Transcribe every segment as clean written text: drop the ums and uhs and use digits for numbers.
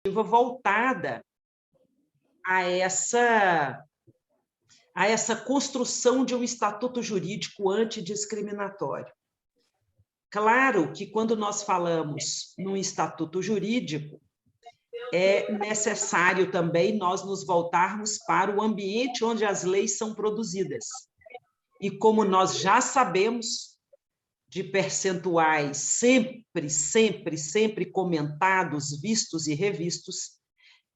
voltada a essa construção de um estatuto jurídico antidiscriminatório. Claro que, quando nós falamos num estatuto jurídico, é necessário também nós nos voltarmos para o ambiente onde as leis são produzidas. E como nós já sabemos, de percentuais sempre comentados, vistos e revistos,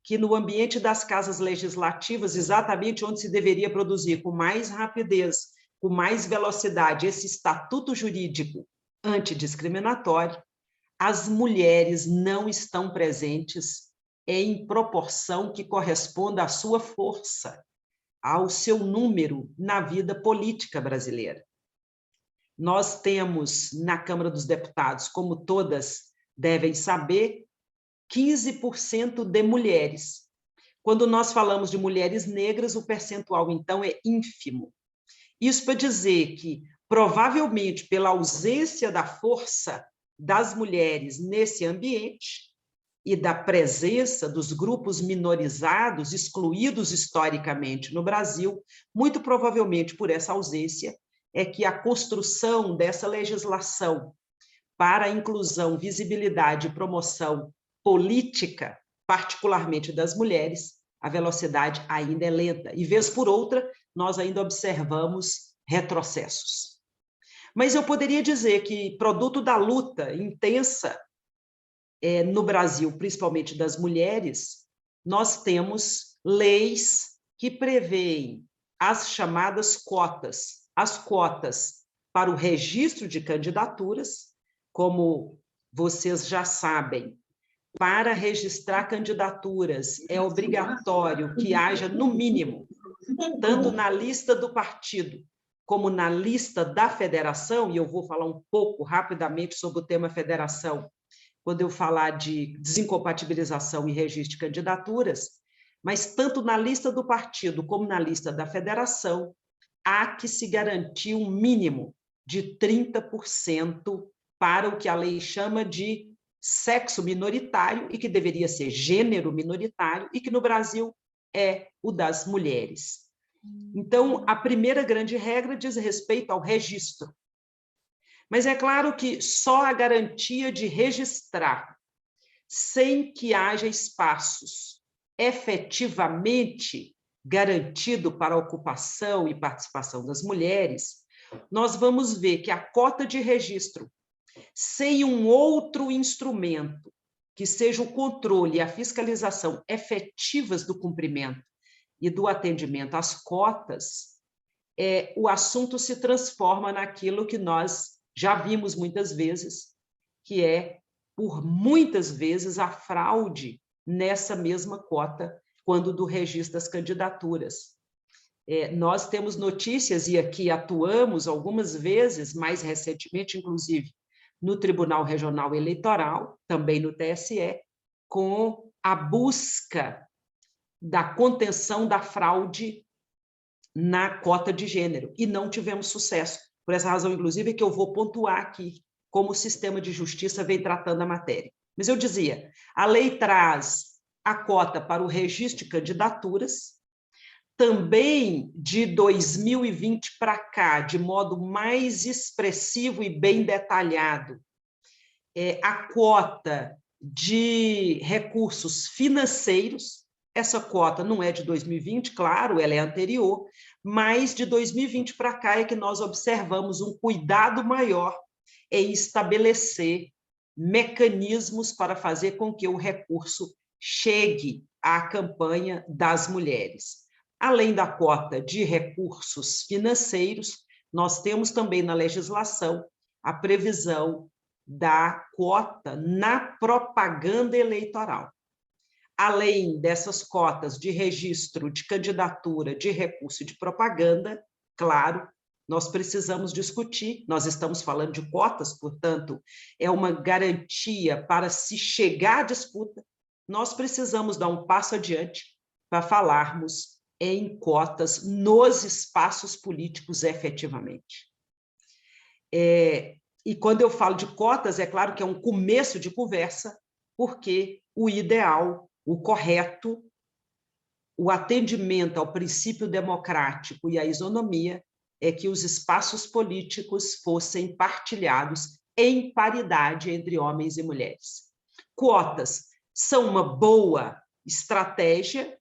que no ambiente das casas legislativas, exatamente onde se deveria produzir com mais rapidez, com mais velocidade, esse estatuto jurídico antidiscriminatório, as mulheres não estão presentes em proporção que corresponda à sua força, ao seu número na vida política brasileira. Nós temos, na Câmara dos Deputados, como todas devem saber, 15% de mulheres. Quando nós falamos de mulheres negras, o percentual, então, é ínfimo. Isso para dizer que, provavelmente, pela ausência da força das mulheres nesse ambiente e da presença dos grupos minorizados, excluídos historicamente no Brasil, muito provavelmente por essa ausência, é que a construção dessa legislação para a inclusão, visibilidade e promoção política, particularmente das mulheres, a velocidade ainda é lenta. E, vez por outra, nós ainda observamos retrocessos. Mas eu poderia dizer que, produto da luta intensa no Brasil, principalmente das mulheres, nós temos leis que prevêem as chamadas cotas, as cotas para o registro de candidaturas. Como vocês já sabem, para registrar candidaturas é obrigatório que haja, no mínimo, tanto na lista do partido como na lista da federação, e eu vou falar um pouco rapidamente sobre o tema federação, quando eu falar de desincompatibilização e registro de candidaturas, mas tanto na lista do partido como na lista da federação, há que se garantir um mínimo de 30% para o que a lei chama de sexo minoritário e que deveria ser gênero minoritário e que no Brasil é o das mulheres. Então, a primeira grande regra diz respeito ao registro. Mas é claro que só a garantia de registrar, sem que haja espaços efetivamente garantido para a ocupação e participação das mulheres, nós vamos ver que a cota de registro, sem um outro instrumento que seja o controle e a fiscalização efetivas do cumprimento e do atendimento às cotas, o assunto se transforma naquilo que nós já vimos muitas vezes, que é, por muitas vezes, a fraude nessa mesma cota, quando do registro das candidaturas. Nós temos notícias, e aqui atuamos algumas vezes, mais recentemente, inclusive, no Tribunal Regional Eleitoral, também no TSE, com a busca da contenção da fraude na cota de gênero, e não tivemos sucesso. Por essa razão, inclusive, que eu vou pontuar aqui como o sistema de justiça vem tratando a matéria. Mas eu dizia, a lei traz a cota para o registro de candidaturas, também de 2020 para cá, de modo mais expressivo e bem detalhado, a cota de recursos financeiros. Essa cota não é de 2020, claro, ela é anterior, mas de 2020 para cá é que nós observamos um cuidado maior em estabelecer mecanismos para fazer com que o recurso chegue à campanha das mulheres. Além da cota de recursos financeiros, nós temos também na legislação a previsão da cota na propaganda eleitoral. Além dessas cotas de registro de candidatura, de recurso de propaganda, claro, nós precisamos discutir, nós estamos falando de cotas, portanto, é uma garantia para se chegar à disputa, nós precisamos dar um passo adiante para falarmos em cotas nos espaços políticos efetivamente. E quando eu falo de cotas, é claro que é um começo de conversa, porque o ideal o correto, o atendimento ao princípio democrático e à isonomia é que os espaços políticos fossem partilhados em paridade entre homens e mulheres. Cotas são uma boa estratégia,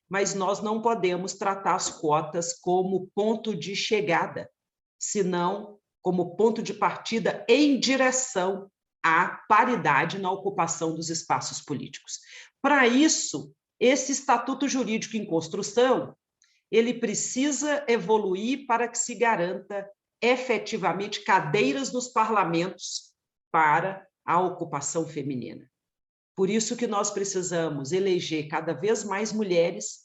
mas nós não podemos tratar as cotas como ponto de chegada, senão como ponto de partida em direção à paridade na ocupação dos espaços políticos. Para isso, esse estatuto jurídico em construção, ele precisa evoluir para que se garanta efetivamente cadeiras nos parlamentos para a ocupação feminina. Por isso que nós precisamos eleger cada vez mais mulheres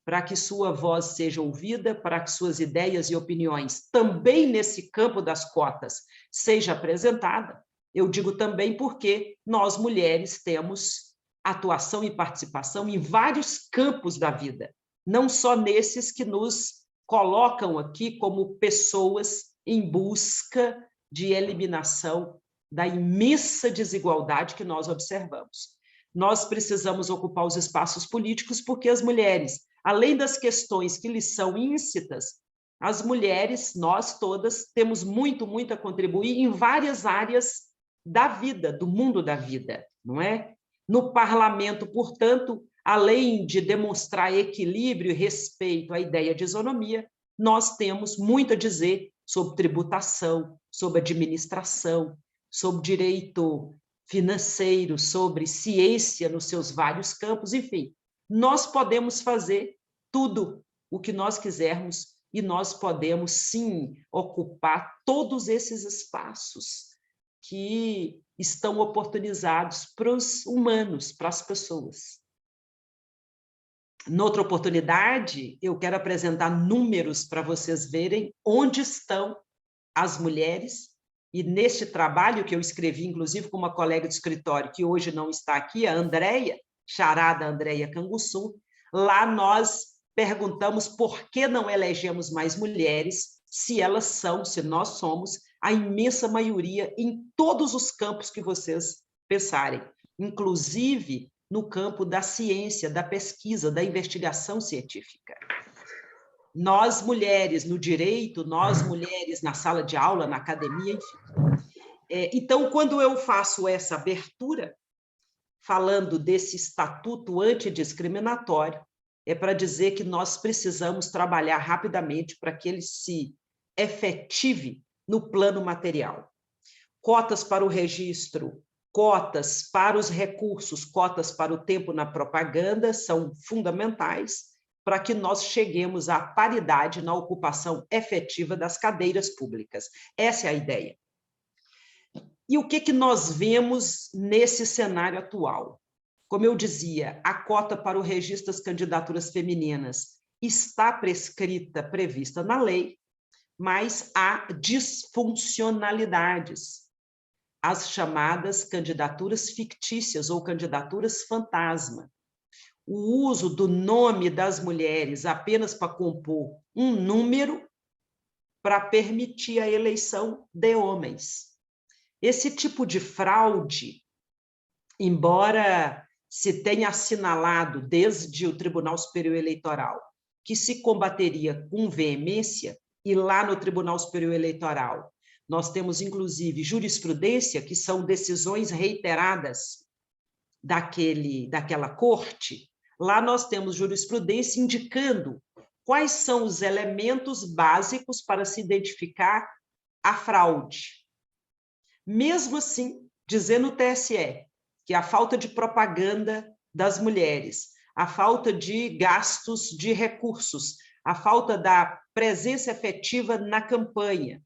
para que sua voz seja ouvida, para que suas ideias e opiniões, também nesse campo das cotas, seja apresentada. Eu digo também porque nós, mulheres, temos atuação e participação em vários campos da vida, não só nesses que nos colocam aqui como pessoas em busca de eliminação da imensa desigualdade que nós observamos. Nós precisamos ocupar os espaços políticos porque as mulheres, além das questões que lhes são íncitas, as mulheres, nós todas, temos muito a contribuir em várias áreas da vida, do mundo da vida, não é? No parlamento, portanto, além de demonstrar equilíbrio e respeito à ideia de isonomia, nós temos muito a dizer sobre tributação, sobre administração, sobre direito financeiro, sobre ciência nos seus vários campos, enfim. Nós podemos fazer tudo o que nós quisermos e nós podemos, sim, ocupar todos esses espaços que estão oportunizados para os humanos, para as pessoas. Noutra oportunidade, eu quero apresentar números para vocês verem onde estão as mulheres, e neste trabalho que eu escrevi, inclusive, com uma colega de escritório, que hoje não está aqui, a Andréia, charada Andréia Canguçu, lá nós perguntamos por que não elegemos mais mulheres, se elas são, se nós somos, a imensa maioria em todos os campos que vocês pensarem, inclusive no campo da ciência, da pesquisa, da investigação científica. Nós, mulheres, no direito, nós, mulheres, na sala de aula, na academia, enfim. Então, quando eu faço essa abertura, falando desse estatuto antidiscriminatório, é para dizer que nós precisamos trabalhar rapidamente para que ele se efetive no plano material. Cotas para o registro, cotas para os recursos, cotas para o tempo na propaganda são fundamentais para que nós cheguemos à paridade na ocupação efetiva das cadeiras públicas. Essa é a ideia. E o que nós vemos nesse cenário atual? Como eu dizia, a cota para o registro das candidaturas femininas está prescrita, prevista na lei, mas há disfuncionalidades, as chamadas candidaturas fictícias ou candidaturas fantasma. O uso do nome das mulheres apenas para compor um número para permitir a eleição de homens. Esse tipo de fraude, embora se tenha assinalado desde o Tribunal Superior Eleitoral que se combateria com veemência, e lá no Tribunal Superior Eleitoral nós temos, inclusive, jurisprudência, que são decisões reiteradas daquela corte. Lá nós temos jurisprudência indicando quais são os elementos básicos para se identificar a fraude. Mesmo assim, dizendo o TSE que a falta de propaganda das mulheres, a falta de gastos de recursos, a falta da presença efetiva na campanha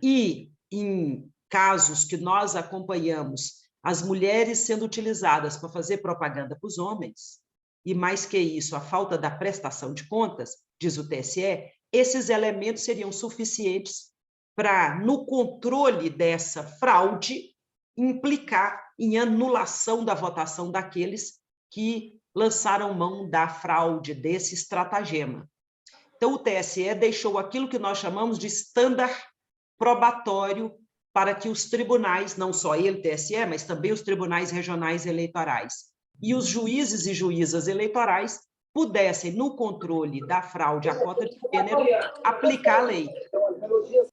e, em casos que nós acompanhamos, as mulheres sendo utilizadas para fazer propaganda para os homens, e mais que isso, a falta da prestação de contas, diz o TSE, esses elementos seriam suficientes para, no controle dessa fraude, implicar em anulação da votação daqueles que lançaram mão da fraude, desse estratagema. Então, o TSE deixou aquilo que nós chamamos de estándar probatório para que os tribunais, não só ele, TSE, mas também os tribunais regionais eleitorais, e os juízes e juízas eleitorais pudessem, no controle da fraude à cota de gênero, aplicar a lei.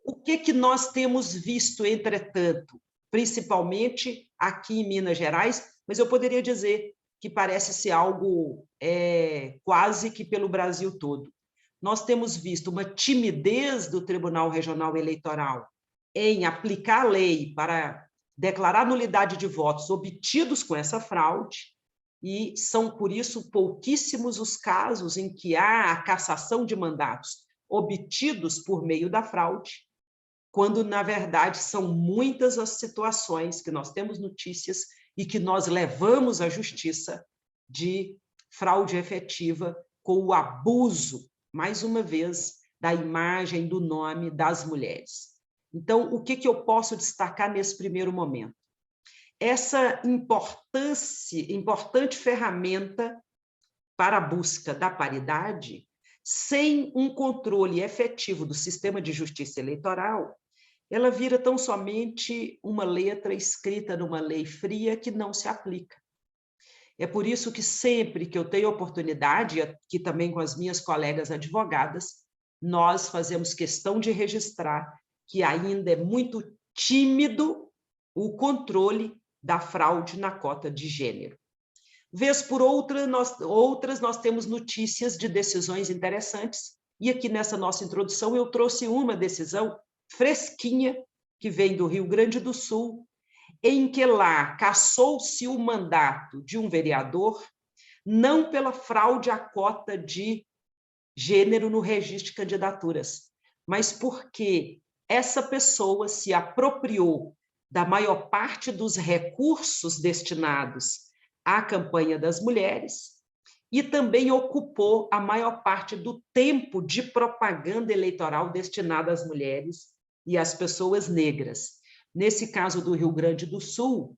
O que nós temos visto, entretanto, principalmente aqui em Minas Gerais, mas eu poderia dizer que parece ser algo quase que pelo Brasil todo. Nós temos visto uma timidez do Tribunal Regional Eleitoral em aplicar a lei para declarar nulidade de votos obtidos com essa fraude, e são, por isso, pouquíssimos os casos em que há a cassação de mandatos obtidos por meio da fraude, quando, na verdade, são muitas as situações que nós temos notícias e que nós levamos à justiça de fraude efetiva com o abuso, mais uma vez, da imagem, do nome das mulheres. Então, o que eu posso destacar nesse primeiro momento? Essa importante ferramenta para a busca da paridade, sem um controle efetivo do sistema de justiça eleitoral, ela vira tão somente uma letra escrita numa lei fria que não se aplica. É por isso que sempre que eu tenho oportunidade, aqui também com as minhas colegas advogadas, nós fazemos questão de registrar que ainda é muito tímido o controle da fraude na cota de gênero. Vez por outras, nós temos notícias de decisões interessantes, e aqui nessa nossa introdução eu trouxe uma decisão fresquinha, que vem do Rio Grande do Sul, em que lá cassou-se o mandato de um vereador, não pela fraude à cota de gênero no registro de candidaturas, mas porque essa pessoa se apropriou da maior parte dos recursos destinados à campanha das mulheres e também ocupou a maior parte do tempo de propaganda eleitoral destinada às mulheres e às pessoas negras. Nesse caso do Rio Grande do Sul,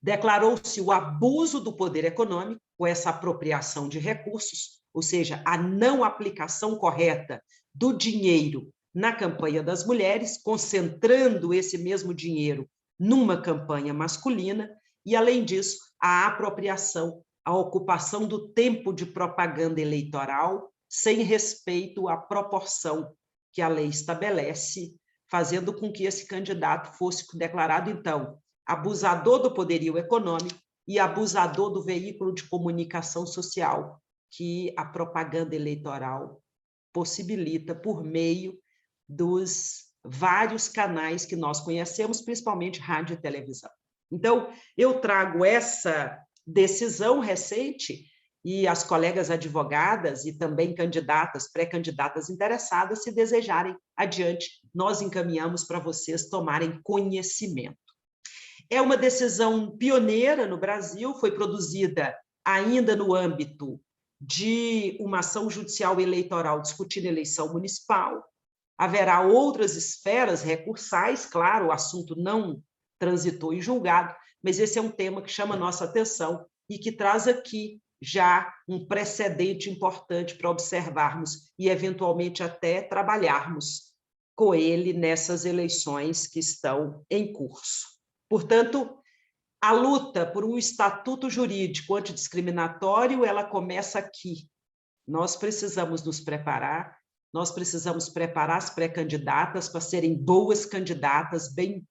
declarou-se o abuso do poder econômico, com essa apropriação de recursos, ou seja, a não aplicação correta do dinheiro na campanha das mulheres, concentrando esse mesmo dinheiro numa campanha masculina, e, além disso, a apropriação, a ocupação do tempo de propaganda eleitoral, sem respeito à proporção que a lei estabelece, fazendo com que esse candidato fosse declarado, então, abusador do poderio econômico e abusador do veículo de comunicação social que a propaganda eleitoral possibilita por meio dos vários canais que nós conhecemos, principalmente rádio e televisão. Então, eu trago essa decisão recente e as colegas advogadas e também candidatas, pré-candidatas interessadas, se desejarem adiante, nós encaminhamos para vocês tomarem conhecimento. É uma decisão pioneira no Brasil, foi produzida ainda no âmbito de uma ação judicial eleitoral discutindo eleição municipal. Haverá outras esferas recursais, claro, o assunto não transitou em julgado, mas esse é um tema que chama a nossa atenção e que traz aqui já um precedente importante para observarmos e, eventualmente, até trabalharmos com ele nessas eleições que estão em curso. Portanto, a luta por um estatuto jurídico antidiscriminatório, ela começa aqui. Nós precisamos nos preparar, nós precisamos preparar as pré-candidatas para serem boas candidatas, bem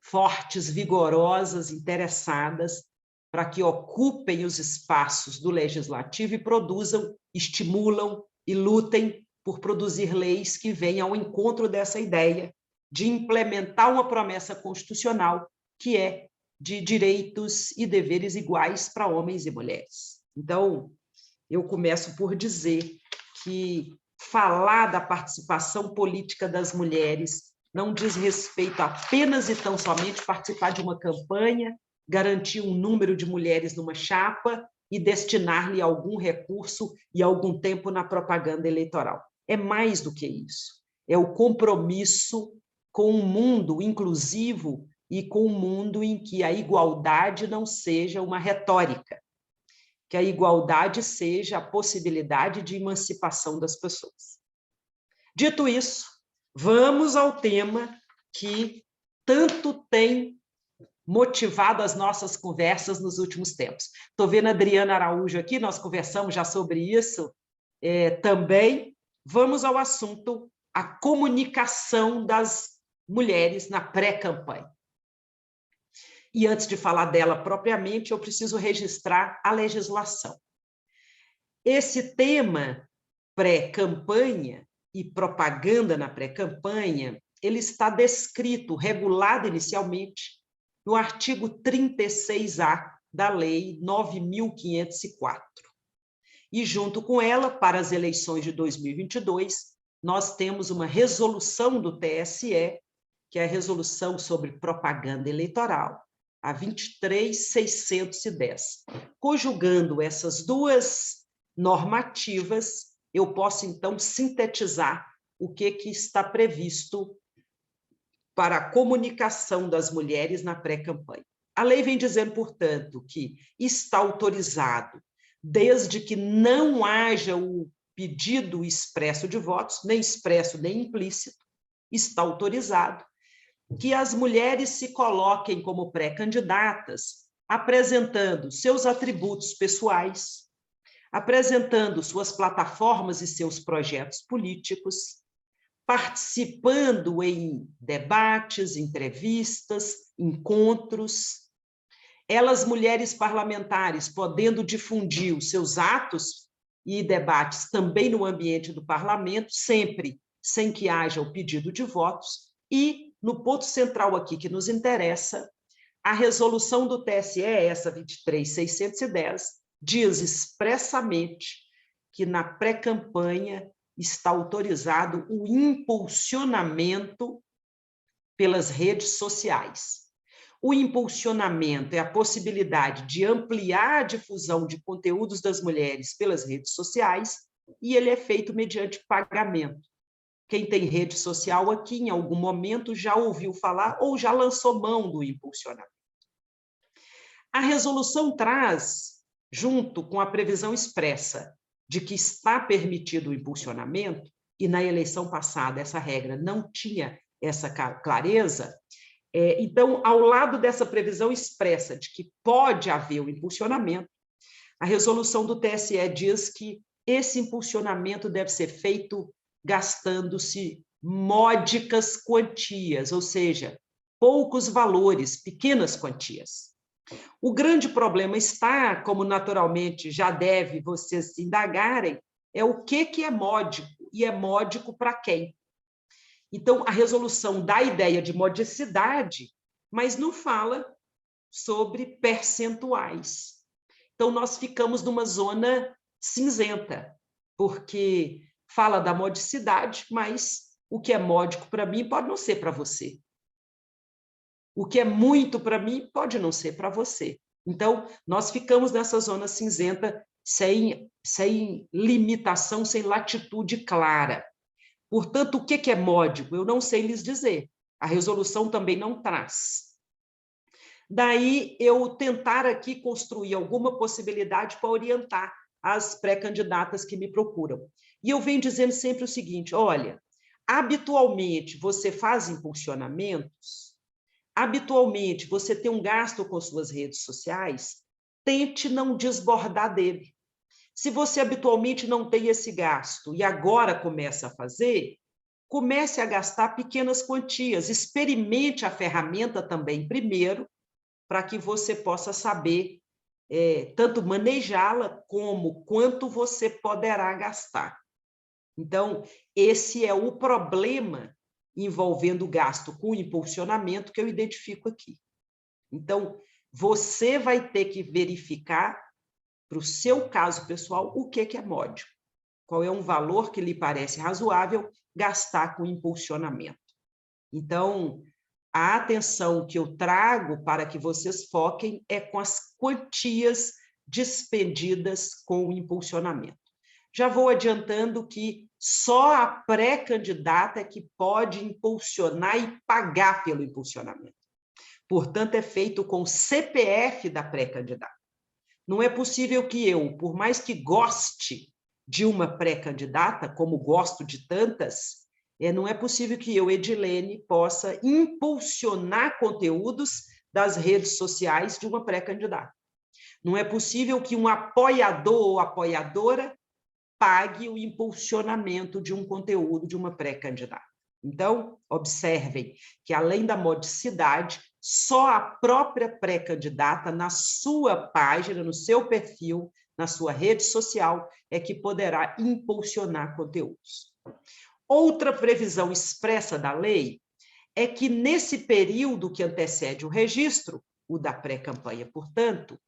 fortes, vigorosas, interessadas, para que ocupem os espaços do legislativo e produzam, estimulam e lutem por produzir leis que venham ao encontro dessa ideia de implementar uma promessa constitucional que é de direitos e deveres iguais para homens e mulheres. Então, eu começo por dizer que falar da participação política das mulheres não diz respeito apenas e tão somente participar de uma campanha, garantir um número de mulheres numa chapa e destinar-lhe algum recurso e algum tempo na propaganda eleitoral. É mais do que isso. É o compromisso com um mundo inclusivo e com um mundo em que a igualdade não seja uma retórica, que a igualdade seja a possibilidade de emancipação das pessoas. Dito isso, vamos ao tema que tanto tem motivado as nossas conversas nos últimos tempos. Estou vendo a Adriana Araújo aqui, nós conversamos já sobre isso também. Vamos ao assunto, a comunicação das mulheres na pré-campanha. E antes de falar dela propriamente, eu preciso registrar a legislação. Esse tema pré-campanha e propaganda na pré-campanha, ele está descrito, regulado inicialmente, no artigo 36A da Lei 9.504. E, junto com ela, para as eleições de 2022, nós temos uma resolução do TSE, que é a resolução sobre propaganda eleitoral, a 23.610. Conjugando essas duas normativas, eu posso, então, sintetizar o que está previsto para a comunicação das mulheres na pré-campanha. A lei vem dizendo, portanto, que está autorizado, desde que não haja o pedido expresso de votos, nem expresso nem implícito, está autorizado que as mulheres se coloquem como pré-candidatas, apresentando seus atributos pessoais, apresentando suas plataformas e seus projetos políticos, participando em debates, entrevistas, encontros. Elas, mulheres parlamentares, podendo difundir os seus atos e debates também no ambiente do parlamento, sempre sem que haja o pedido de votos. E, no ponto central aqui que nos interessa, a resolução do TSE, essa 23.610, diz expressamente que na pré-campanha está autorizado o impulsionamento pelas redes sociais. O impulsionamento é a possibilidade de ampliar a difusão de conteúdos das mulheres pelas redes sociais, e ele é feito mediante pagamento. Quem tem rede social aqui, em algum momento, já ouviu falar ou já lançou mão do impulsionamento. A resolução traz, junto com a previsão expressa de que está permitido o impulsionamento, e na eleição passada essa regra não tinha essa clareza, então, ao lado dessa previsão expressa de que pode haver o impulsionamento, a resolução do TSE diz que esse impulsionamento deve ser feito gastando-se módicas quantias, ou seja, poucos valores, pequenas quantias. O grande problema está, como naturalmente já deve vocês se indagarem, é o que é módico, e é módico para quem? Então, a resolução dá a ideia de modicidade, mas não fala sobre percentuais. Então, nós ficamos numa zona cinzenta, porque fala da modicidade, mas o que é módico para mim pode não ser para você. O que é muito para mim pode não ser para você. Então, nós ficamos nessa zona cinzenta sem limitação, sem latitude clara. Portanto, o que é módico? Eu não sei lhes dizer. A resolução também não traz. Daí, eu tentar aqui construir alguma possibilidade para orientar as pré-candidatas que me procuram. E eu venho dizendo sempre o seguinte, olha, habitualmente você faz impulsionamentos, habitualmente você tem um gasto com suas redes sociais, tente não desbordar dele. Se você habitualmente não tem esse gasto e agora começa a fazer, comece a gastar pequenas quantias, experimente a ferramenta também primeiro, para que você possa saber tanto manejá-la como quanto você poderá gastar. Então, esse é o problema envolvendo o gasto com impulsionamento que eu identifico aqui. Então, você vai ter que verificar, para o seu caso pessoal, o que é módico. Qual é um valor que lhe parece razoável gastar com impulsionamento. Então, a atenção que eu trago para que vocês foquem é com as quantias despendidas com o impulsionamento. Já vou adiantando que só a pré-candidata é que pode impulsionar e pagar pelo impulsionamento. Portanto, é feito com o CPF da pré-candidata. Não é possível que eu, por mais que goste de uma pré-candidata, como gosto de tantas, não é possível que eu, Edilene, possa impulsionar conteúdos das redes sociais de uma pré-candidata. Não é possível que um apoiador ou apoiadora pague o impulsionamento de um conteúdo de uma pré-candidata. Então, observem que, além da modicidade, só a própria pré-candidata, na sua página, no seu perfil, na sua rede social, é que poderá impulsionar conteúdos. Outra previsão expressa da lei é que, nesse período que antecede o registro, o da pré-campanha, portanto,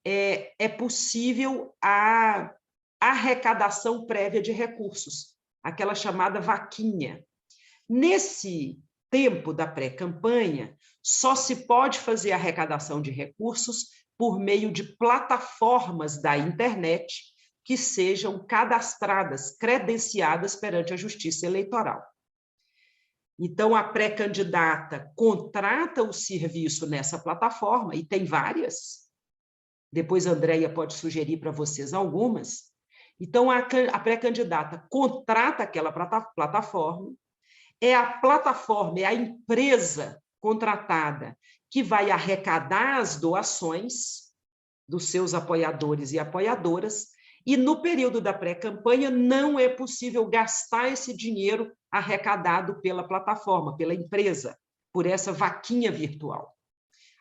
é possível a arrecadação prévia de recursos, aquela chamada vaquinha. Nesse tempo da pré-campanha, só se pode fazer arrecadação de recursos por meio de plataformas da internet que sejam cadastradas, credenciadas perante a Justiça Eleitoral. Então, a pré-candidata contrata o serviço nessa plataforma, e tem várias. Depois a Andréia pode sugerir para vocês algumas. Então, a pré-candidata contrata aquela plataforma, é a plataforma, é a empresa contratada que vai arrecadar as doações dos seus apoiadores e apoiadoras, e no período da pré-campanha não é possível gastar esse dinheiro arrecadado pela plataforma, pela empresa, por essa vaquinha virtual.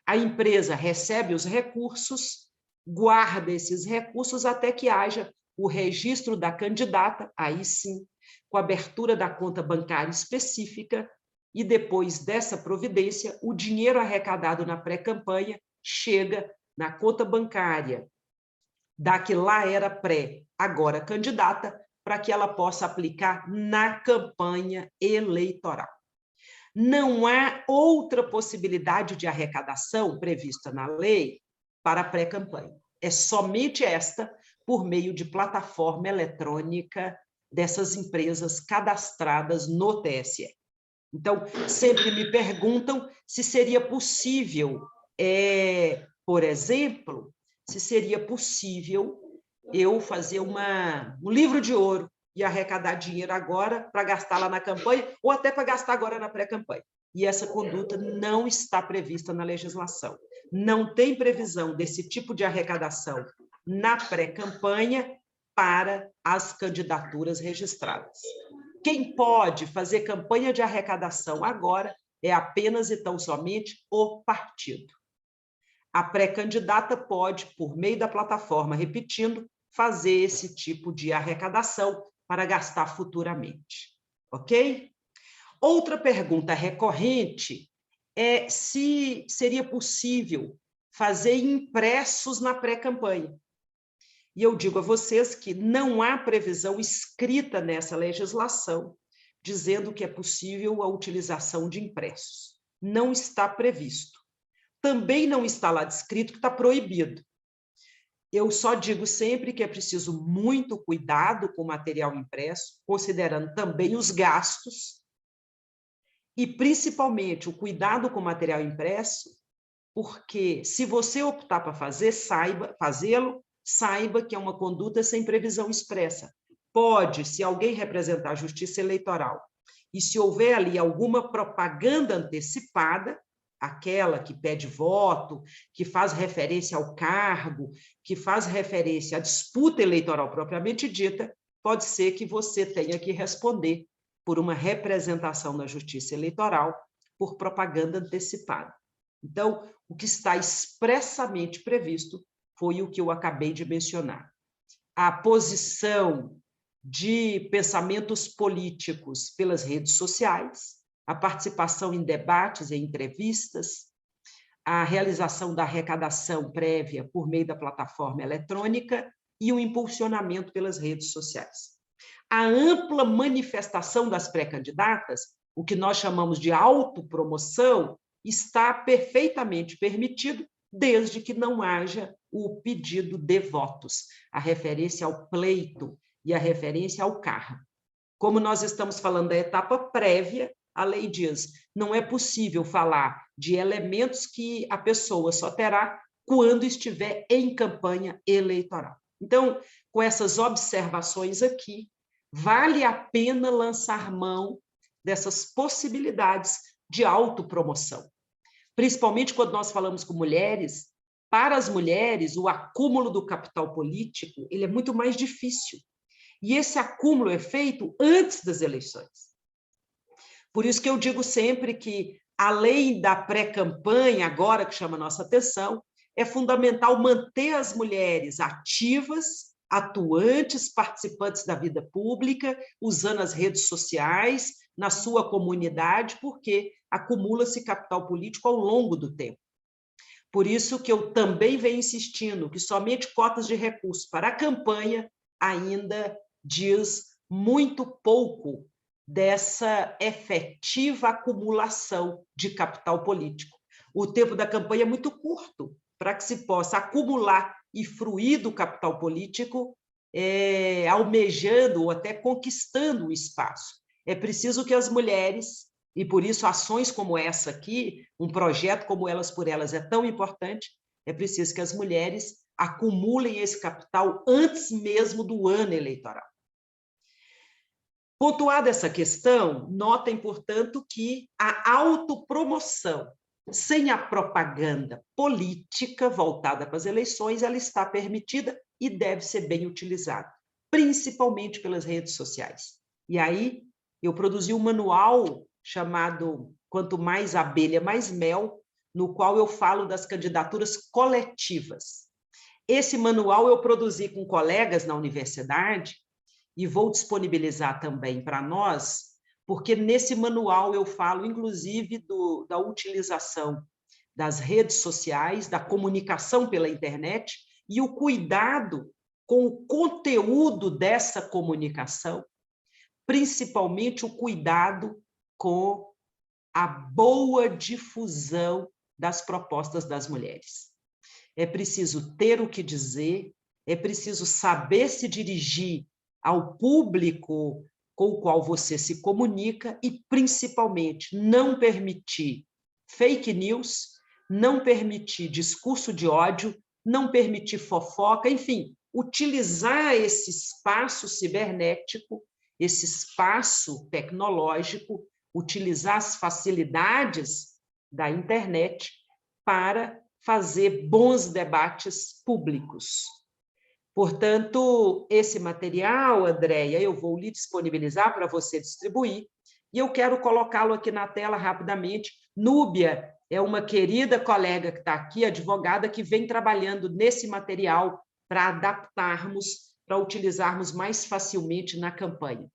A empresa recebe os recursos, guarda esses recursos até que haja o registro da candidata, aí sim, com a abertura da conta bancária específica, e depois dessa providência, o dinheiro arrecadado na pré-campanha chega na conta bancária da que lá era pré, agora candidata, para que ela possa aplicar na campanha eleitoral. Não há outra possibilidade de arrecadação prevista na lei para a pré-campanha. É somente esta, por meio de plataforma eletrônica dessas empresas cadastradas no TSE. Então, sempre me perguntam se seria possível, por exemplo, se seria possível eu fazer um livro de ouro e arrecadar dinheiro agora para gastar lá na campanha, ou até para gastar agora na pré-campanha. E essa conduta não está prevista na legislação. Não tem previsão desse tipo de arrecadação na pré-campanha para as candidaturas registradas. Quem pode fazer campanha de arrecadação agora é apenas e tão somente o partido. A pré-candidata pode, por meio da plataforma, repetindo, fazer esse tipo de arrecadação para gastar futuramente. Ok? Outra pergunta recorrente é se seria possível fazer impressos na pré-campanha. E eu digo a vocês que não há previsão escrita nessa legislação dizendo que é possível a utilização de impressos. Não está previsto. Também não está lá descrito que está proibido. Eu só digo sempre que é preciso muito cuidado com o material impresso, considerando também os gastos e, principalmente, o cuidado com o material impresso, porque, se você optar para fazê-lo, saiba que é uma conduta sem previsão expressa. Pode, se alguém representar a Justiça Eleitoral, e se houver ali alguma propaganda antecipada, aquela que pede voto, que faz referência ao cargo, que faz referência à disputa eleitoral propriamente dita, pode ser que você tenha que responder por uma representação na Justiça Eleitoral por propaganda antecipada. Então, o que está expressamente previsto foi o que eu acabei de mencionar. A posição de pensamentos políticos pelas redes sociais, a participação em debates e entrevistas, a realização da arrecadação prévia por meio da plataforma eletrônica e o impulsionamento pelas redes sociais. A ampla manifestação das pré-candidatas, o que nós chamamos de autopromoção, está perfeitamente permitido, desde que não haja o pedido de votos, a referência ao pleito e a referência ao cargo. Como nós estamos falando da etapa prévia, a lei diz, não é possível falar de elementos que a pessoa só terá quando estiver em campanha eleitoral. Então, com essas observações aqui, vale a pena lançar mão dessas possibilidades de autopromoção. principalmente quando nós falamos com mulheres. Para as mulheres, o acúmulo do capital político ele é muito mais difícil. E esse acúmulo é feito antes das eleições. Por isso que eu digo sempre que, além da pré-campanha, agora que chama a nossa atenção, é fundamental manter as mulheres ativas, atuantes, participantes da vida pública, usando as redes sociais, na sua comunidade, porque acumula-se capital político ao longo do tempo. Por isso que eu também venho insistindo que somente cotas de recursos para a campanha ainda diz muito pouco dessa efetiva acumulação de capital político. O tempo da campanha é muito curto para que se possa acumular e fruir do capital político, almejando ou até conquistando o espaço. É preciso que as mulheres, e por isso ações como essa aqui, um projeto como Elas por Elas é tão importante, é preciso que as mulheres acumulem esse capital antes mesmo do ano eleitoral. Pontuada essa questão, notem, portanto, que a autopromoção, sem a propaganda política voltada para as eleições, ela está permitida e deve ser bem utilizada, principalmente pelas redes sociais. E aí, eu produzi um manual chamado Quanto Mais Abelha, Mais Mel, no qual eu falo das candidaturas coletivas. Esse manual eu produzi com colegas na universidade, e vou disponibilizar também para nós, porque nesse manual eu falo, inclusive, da utilização das redes sociais, da comunicação pela internet e o cuidado com o conteúdo dessa comunicação, principalmente o cuidado com a boa difusão das propostas das mulheres. É preciso ter o que dizer, é preciso saber se dirigir ao público com o qual você se comunica e, principalmente, não permitir fake news, não permitir discurso de ódio, não permitir fofoca, enfim, utilizar esse espaço cibernético, esse espaço tecnológico, utilizar as facilidades da internet para fazer bons debates públicos. Portanto, esse material, Andréia, eu vou lhe disponibilizar para você distribuir, e eu quero colocá-lo aqui na tela rapidamente. Núbia é uma querida colega que está aqui, advogada, que vem trabalhando nesse material para adaptarmos, para utilizarmos mais facilmente na campanha.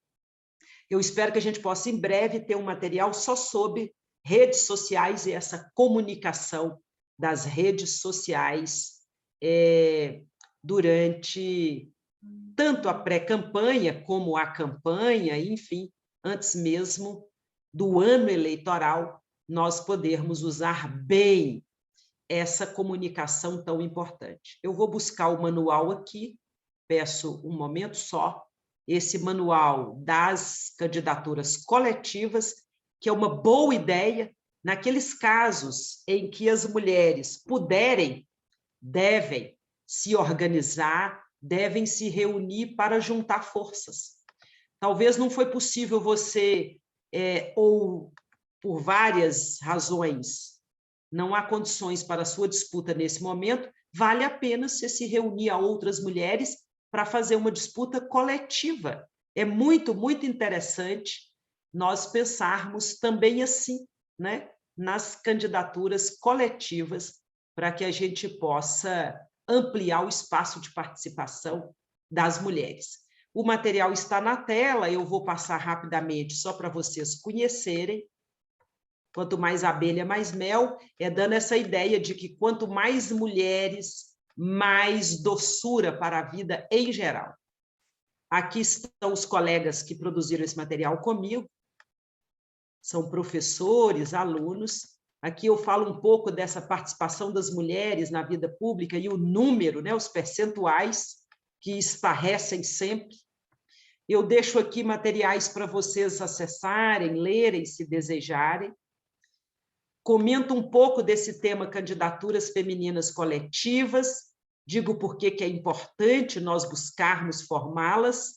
Eu espero que a gente possa, em breve, ter um material só sobre redes sociais e essa comunicação das redes sociais durante tanto a pré-campanha como a campanha, enfim, antes mesmo do ano eleitoral, nós podermos usar bem essa comunicação tão importante. Eu vou buscar o manual aqui, peço um momento só, esse manual das candidaturas coletivas, que é uma boa ideia naqueles casos em que as mulheres puderem, devem se organizar, devem se reunir para juntar forças. Talvez não foi possível você, ou por várias razões, não há condições para a sua disputa nesse momento, vale a pena você se reunir a outras mulheres para fazer uma disputa coletiva. É muito, muito interessante nós pensarmos também assim, né, nas candidaturas coletivas, para que a gente possa ampliar o espaço de participação das mulheres. O material está na tela, eu vou passar rapidamente só para vocês conhecerem. Quanto mais abelha, mais mel, dando essa ideia de que quanto mais mulheres, mais doçura para a vida em geral. Aqui estão os colegas que produziram esse material comigo, são professores, alunos. Aqui eu falo um pouco dessa participação das mulheres na vida pública e o número, né, os percentuais que estarrecem sempre. Eu deixo aqui materiais para vocês acessarem, lerem, se desejarem. Comento um pouco desse tema candidaturas femininas coletivas, digo por que é importante nós buscarmos formá-las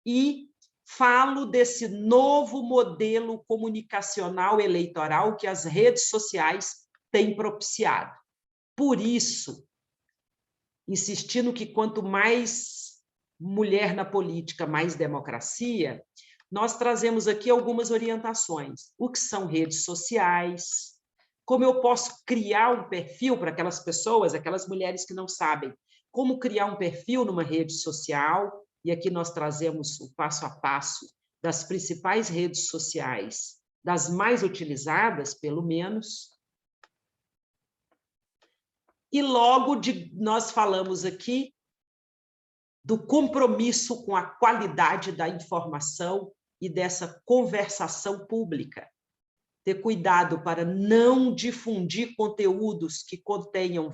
e falo desse novo modelo comunicacional eleitoral que as redes sociais tem propiciado. Por isso, insistindo que quanto mais mulher na política, mais democracia, nós trazemos aqui algumas orientações. O que são redes sociais, como eu posso criar um perfil para aquelas pessoas, aquelas mulheres que não sabem como criar um perfil numa rede social, e aqui nós trazemos o passo a passo das principais redes sociais, das mais utilizadas, pelo menos. E logo nós falamos aqui do compromisso com a qualidade da informação e dessa conversação pública. Ter cuidado para não difundir conteúdos que contenham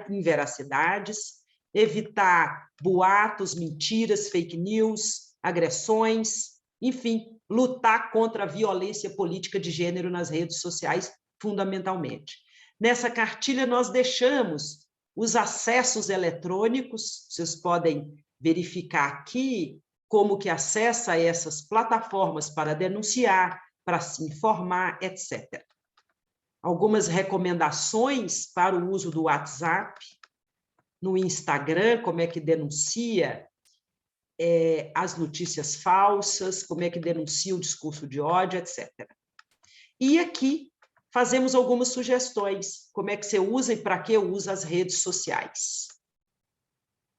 inveracidades, evitar boatos, mentiras, fake news, agressões, enfim, lutar contra a violência política de gênero nas redes sociais, fundamentalmente. Nessa cartilha, nós deixamos os acessos eletrônicos, vocês podem verificar aqui como que acessa essas plataformas para denunciar, para se informar, etc. Algumas recomendações para o uso do WhatsApp, no Instagram, como é que denuncia as notícias falsas, como é que denuncia o discurso de ódio, etc. E aqui fazemos algumas sugestões, como é que você usa e para que usa as redes sociais.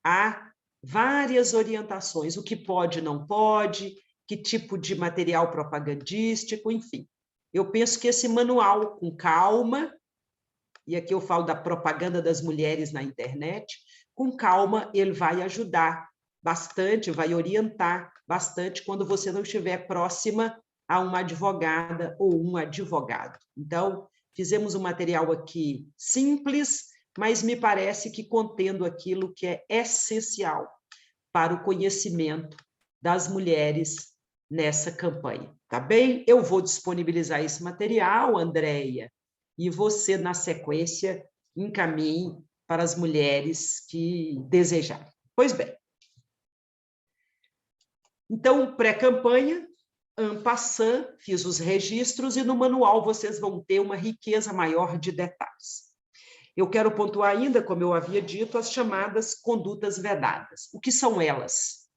Há várias orientações, o que pode e não pode, que tipo de material propagandístico, enfim. Eu penso que esse manual, com calma, e aqui eu falo da propaganda das mulheres na internet, com calma ele vai ajudar bastante, vai orientar bastante quando você não estiver próxima a uma advogada ou um advogado. Então, fizemos um material aqui simples, mas me parece que contendo aquilo que é essencial para o conhecimento das mulheres nessa campanha, tá bem? Eu vou disponibilizar esse material, Andréia, e você, na sequência, encaminhe para as mulheres que desejarem. Pois bem. Então, pré-campanha, en passant, fiz os registros e no manual vocês vão ter uma riqueza maior de detalhes. Eu quero pontuar ainda, como eu havia dito, as chamadas condutas vedadas. O que são elas?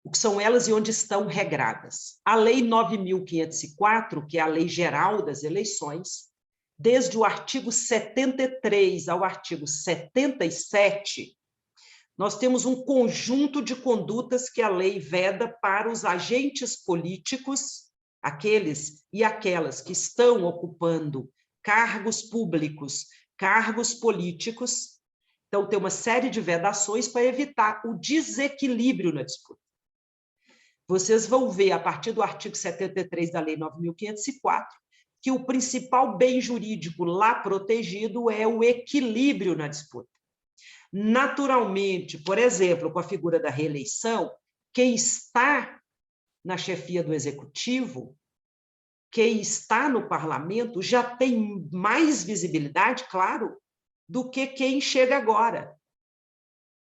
O que são elas e onde estão regradas? A Lei 9.504, que é a Lei Geral das Eleições, desde o artigo 73 ao artigo 77, nós temos um conjunto de condutas que a lei veda para os agentes políticos, aqueles e aquelas que estão ocupando cargos públicos, cargos políticos. Então, tem uma série de vedações para evitar o desequilíbrio na disputa. Vocês vão ver, a partir do artigo 73 da Lei 9.504, que o principal bem jurídico lá protegido é o equilíbrio na disputa. Naturalmente, por exemplo, com a figura da reeleição, quem está na chefia do executivo, quem está no parlamento, já tem mais visibilidade, claro, do que quem chega agora,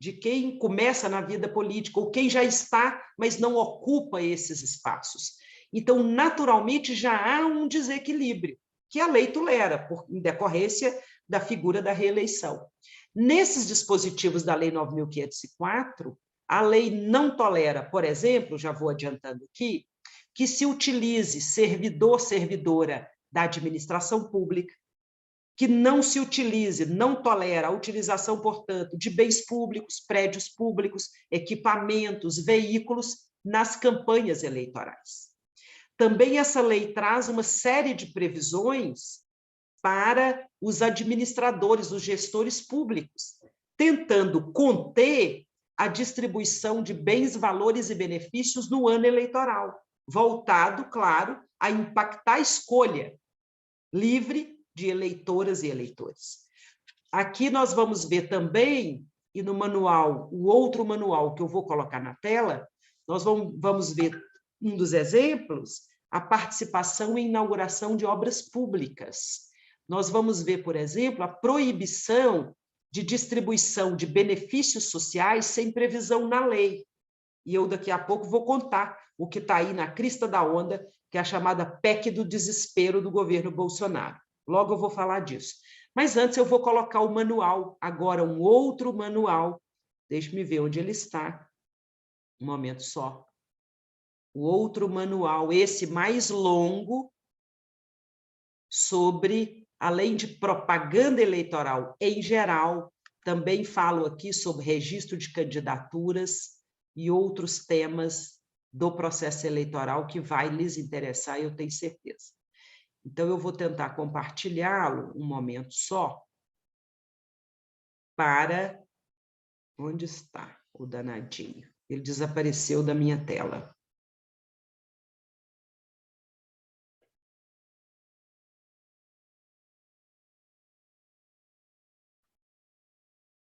de quem começa na vida política, ou quem já está, mas não ocupa esses espaços. Então, naturalmente, já há um desequilíbrio, que a lei tolera, em decorrência da figura da reeleição. Nesses dispositivos da Lei 9.504, a lei não tolera, por exemplo, já vou adiantando aqui, que se utilize servidor, servidora da administração pública, que não se utilize, não tolera a utilização, portanto, de bens públicos, prédios públicos, equipamentos, veículos nas campanhas eleitorais. Também essa lei traz uma série de previsões para os administradores, os gestores públicos, tentando conter a distribuição de bens, valores e benefícios no ano eleitoral, voltado, claro, a impactar a escolha livre de eleitoras e eleitores. Aqui nós vamos ver também, e no manual, o outro manual que eu vou colocar na tela, nós vamos ver um dos exemplos, a participação em inauguração de obras públicas. Nós vamos ver, por exemplo, a proibição de distribuição de benefícios sociais sem previsão na lei. E eu, daqui a pouco, vou contar o que está aí na crista da onda, que é a chamada PEC do desespero do governo Bolsonaro. Logo eu vou falar disso. Mas antes eu vou colocar o manual, agora um outro manual. Deixe-me ver onde ele está. Um momento só. O outro manual, esse mais longo, sobre, além de propaganda eleitoral em geral, também falo aqui sobre registro de candidaturas e outros temas do processo eleitoral que vai lhes interessar, eu tenho certeza. Então, eu vou tentar compartilhá-lo um momento só para... Onde está o danadinho? Ele desapareceu da minha tela.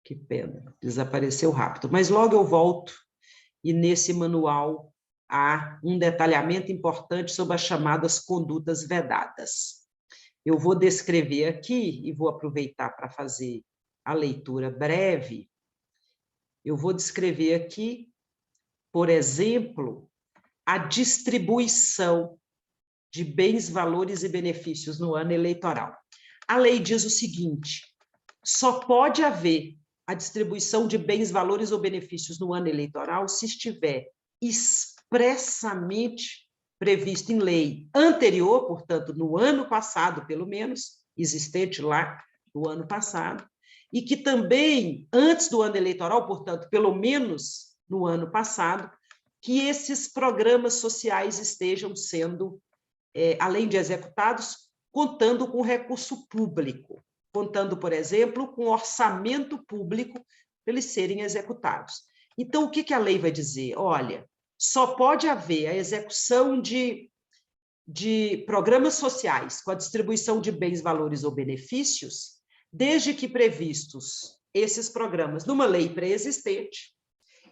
Que pena, desapareceu rápido. Mas logo eu volto, e nesse manual há um detalhamento importante sobre as chamadas condutas vedadas. Eu vou descrever aqui, e vou aproveitar para fazer a leitura breve. Eu vou descrever aqui, por exemplo, a distribuição de bens, valores e benefícios no ano eleitoral. A lei diz o seguinte: só pode haver a distribuição de bens, valores ou benefícios no ano eleitoral se estiver expressamente previsto em lei anterior, portanto, no ano passado, pelo menos, existente lá no ano passado, e que também, antes do ano eleitoral, portanto, pelo menos no ano passado, que esses programas sociais estejam sendo, além de executados, contando com recurso público, contando, por exemplo, com orçamento público para eles serem executados. Então, o que a lei vai dizer? Olha, só pode haver a execução de programas sociais com a distribuição de bens, valores ou benefícios, desde que previstos esses programas numa lei pré-existente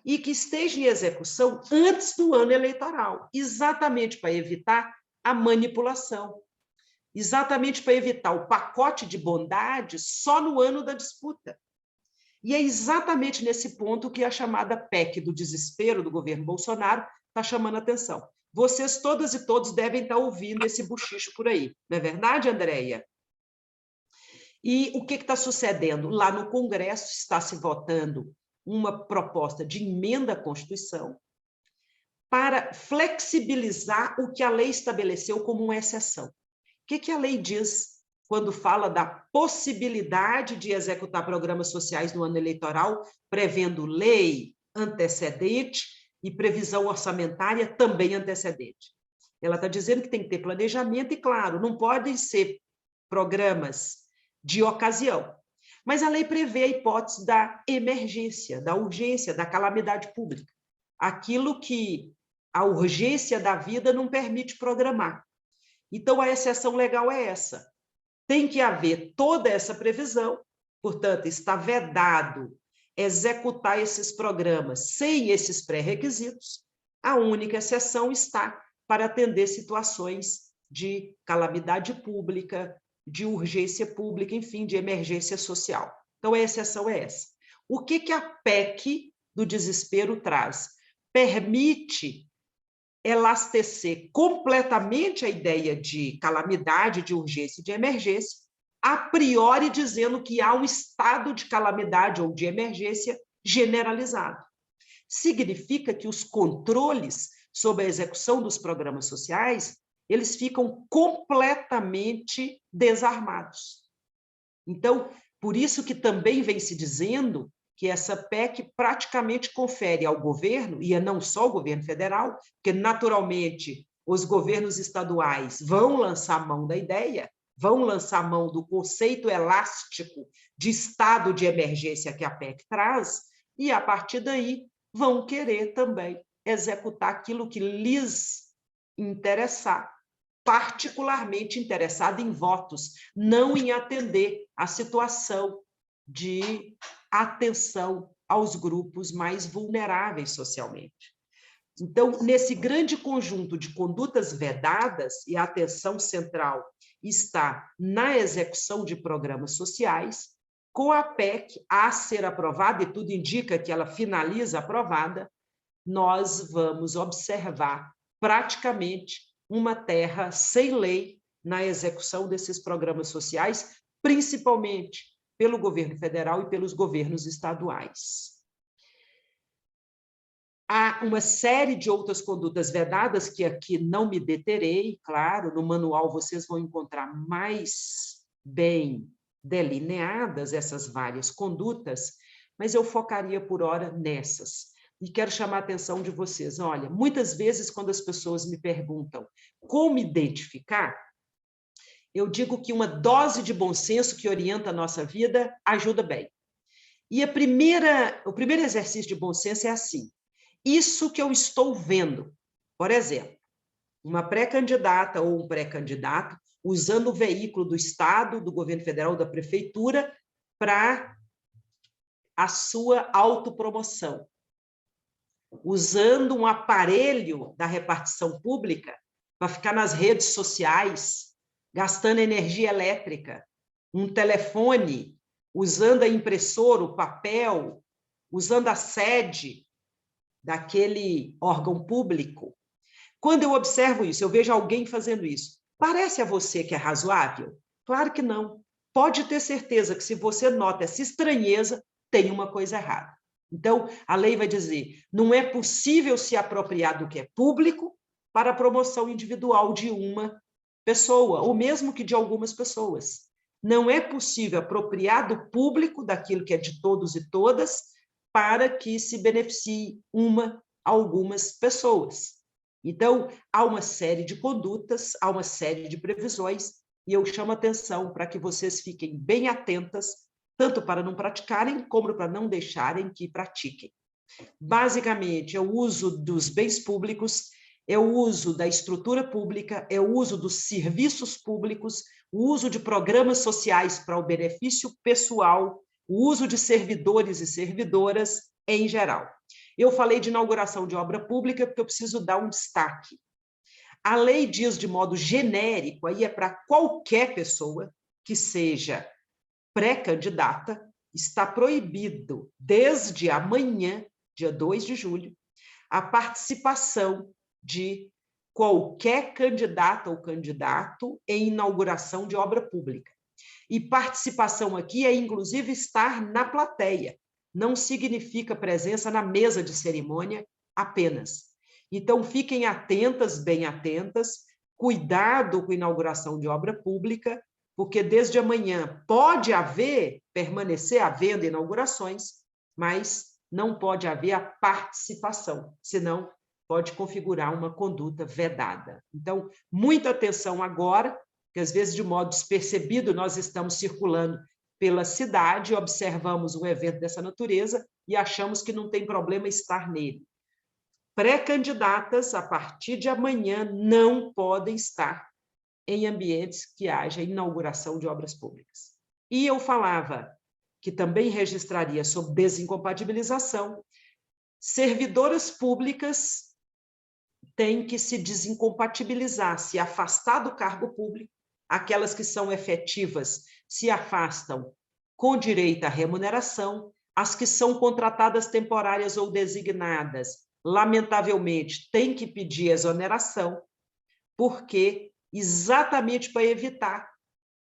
e que esteja em execução antes do ano eleitoral, exatamente para evitar a manipulação, exatamente para evitar o pacote de bondade só no ano da disputa. E é exatamente nesse ponto que a chamada PEC do desespero do governo Bolsonaro está chamando a atenção. Vocês todas e todos devem estar ouvindo esse bochicho por aí, não é verdade, Andréia? E o que está sucedendo? Lá no Congresso está se votando uma proposta de emenda à Constituição para flexibilizar o que a lei estabeleceu como uma exceção. O que a lei diz quando fala da possibilidade de executar programas sociais no ano eleitoral, prevendo lei antecedente e previsão orçamentária também antecedente? Ela está dizendo que tem que ter planejamento e, claro, não podem ser programas de ocasião. Mas a lei prevê a hipótese da emergência, da urgência, da calamidade pública. Aquilo que a urgência da vida não permite programar. Então, a exceção legal é essa. Tem que haver toda essa previsão, portanto, está vedado executar esses programas sem esses pré-requisitos. A única exceção está para atender situações de calamidade pública, de urgência pública, enfim, de emergência social. Então, a exceção é essa. O que a PEC do desespero traz? Permite elastecer completamente a ideia de calamidade, de urgência e de emergência, a priori dizendo que há um estado de calamidade ou de emergência generalizado. Significa que os controles sobre a execução dos programas sociais, eles ficam completamente desarmados. Então, por isso que também vem se dizendo que essa PEC praticamente confere ao governo, e não só ao governo federal, porque, naturalmente, os governos estaduais vão lançar mão da ideia, vão lançar mão do conceito elástico de estado de emergência que a PEC traz, e, a partir daí, vão querer também executar aquilo que lhes interessar, particularmente interessado em votos, não em atender a situação de atenção aos grupos mais vulneráveis socialmente. Então, nesse grande conjunto de condutas vedadas, e a atenção central está na execução de programas sociais, com a PEC a ser aprovada, e tudo indica que ela finaliza aprovada, nós vamos observar praticamente uma terra sem lei na execução desses programas sociais, principalmente pelo governo federal e pelos governos estaduais. Há uma série de outras condutas vedadas que aqui não me deterei, claro, no manual vocês vão encontrar mais bem delineadas essas várias condutas, mas eu focaria por hora nessas. E quero chamar a atenção de vocês. Olha, muitas vezes quando as pessoas me perguntam como identificar, eu digo que uma dose de bom senso que orienta a nossa vida ajuda bem. E o primeiro exercício de bom senso é assim: isso que eu estou vendo, por exemplo, uma pré-candidata ou um pré-candidato usando o veículo do Estado, do governo federal, da prefeitura, para a sua autopromoção, usando um aparelho da repartição pública para ficar nas redes sociais, gastando energia elétrica, um telefone, usando a impressora, o papel, usando a sede daquele órgão público. Quando eu observo isso, eu vejo alguém fazendo isso, parece a você que é razoável? Claro que não. Pode ter certeza que se você nota essa estranheza, tem uma coisa errada. Então, a lei vai dizer, não é possível se apropriar do que é público para a promoção individual de uma pessoa, ou mesmo que de algumas pessoas. Não é possível apropriar do público, daquilo que é de todos e todas, para que se beneficie algumas pessoas. Então, há uma série de condutas, há uma série de previsões, e eu chamo a atenção para que vocês fiquem bem atentas, tanto para não praticarem, como para não deixarem que pratiquem. Basicamente, é o uso dos bens públicos, é o uso da estrutura pública, é o uso dos serviços públicos, o uso de programas sociais para o benefício pessoal, o uso de servidores e servidoras em geral. Eu falei de inauguração de obra pública porque eu preciso dar um destaque. A lei diz de modo genérico, aí é para qualquer pessoa que seja pré-candidata, está proibido desde amanhã, dia 2 de julho, a participação de qualquer candidata ou candidato em inauguração de obra pública. E participação aqui é, inclusive, estar na plateia. Não significa presença na mesa de cerimônia apenas. Então, fiquem atentas, bem atentas, cuidado com a inauguração de obra pública, porque desde amanhã pode permanecer havendo inaugurações, mas não pode haver a participação, senão pode configurar uma conduta vedada. Então, muita atenção agora, que às vezes, de modo despercebido, nós estamos circulando pela cidade, observamos um evento dessa natureza e achamos que não tem problema estar nele. Pré-candidatas, a partir de amanhã, não podem estar em ambientes que haja inauguração de obras públicas. E eu falava que também registraria sobre desincompatibilização. Servidoras públicas têm que se desincompatibilizar, se afastar do cargo público. Aquelas que são efetivas se afastam com direito à remuneração. As que são contratadas temporárias ou designadas, lamentavelmente, têm que pedir exoneração, porque exatamente para evitar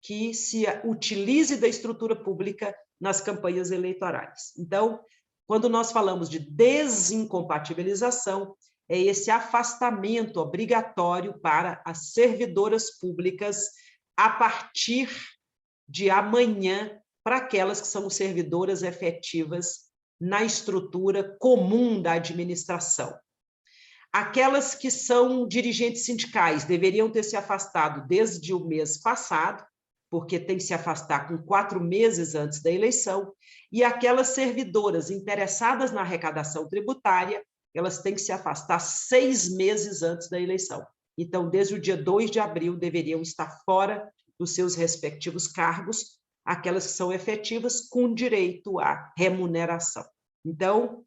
que se utilize da estrutura pública nas campanhas eleitorais. Então, quando nós falamos de desincompatibilização, é esse afastamento obrigatório para as servidoras públicas a partir de amanhã, para aquelas que são servidoras efetivas na estrutura comum da administração. Aquelas que são dirigentes sindicais deveriam ter se afastado desde o mês passado, porque tem que se afastar com 4 meses antes da eleição, e aquelas servidoras interessadas na arrecadação tributária, elas têm que se afastar 6 meses antes da eleição. Então, desde o dia 2 de abril, deveriam estar fora dos seus respectivos cargos, aquelas que são efetivas com direito à remuneração. Então,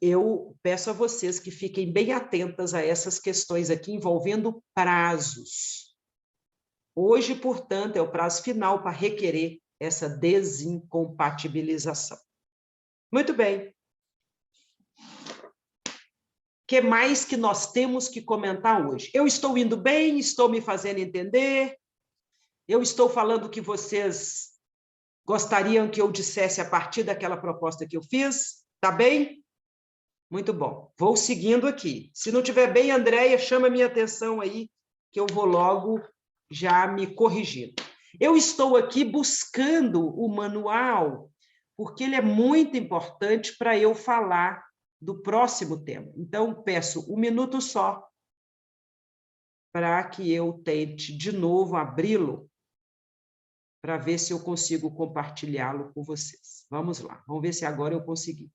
eu peço a vocês que fiquem bem atentas a essas questões aqui envolvendo prazos. Hoje, portanto, é o prazo final para requerer essa desincompatibilização. Muito bem. que mais que nós temos que comentar hoje? Eu estou indo bem? Estou me fazendo entender? Eu estou falando o que vocês gostariam que eu dissesse a partir daquela proposta que eu fiz? Tá bem? Muito bom. Vou seguindo aqui. Se não estiver bem, Andréia, chama a minha atenção aí, que eu vou logo já me corrigindo. Eu estou aqui buscando o manual, porque ele é muito importante para eu falar do próximo tema. Então, peço 1 minuto só para que eu tente de novo abri-lo, para ver se eu consigo compartilhá-lo com vocês. Vamos lá, vamos ver se agora eu consegui.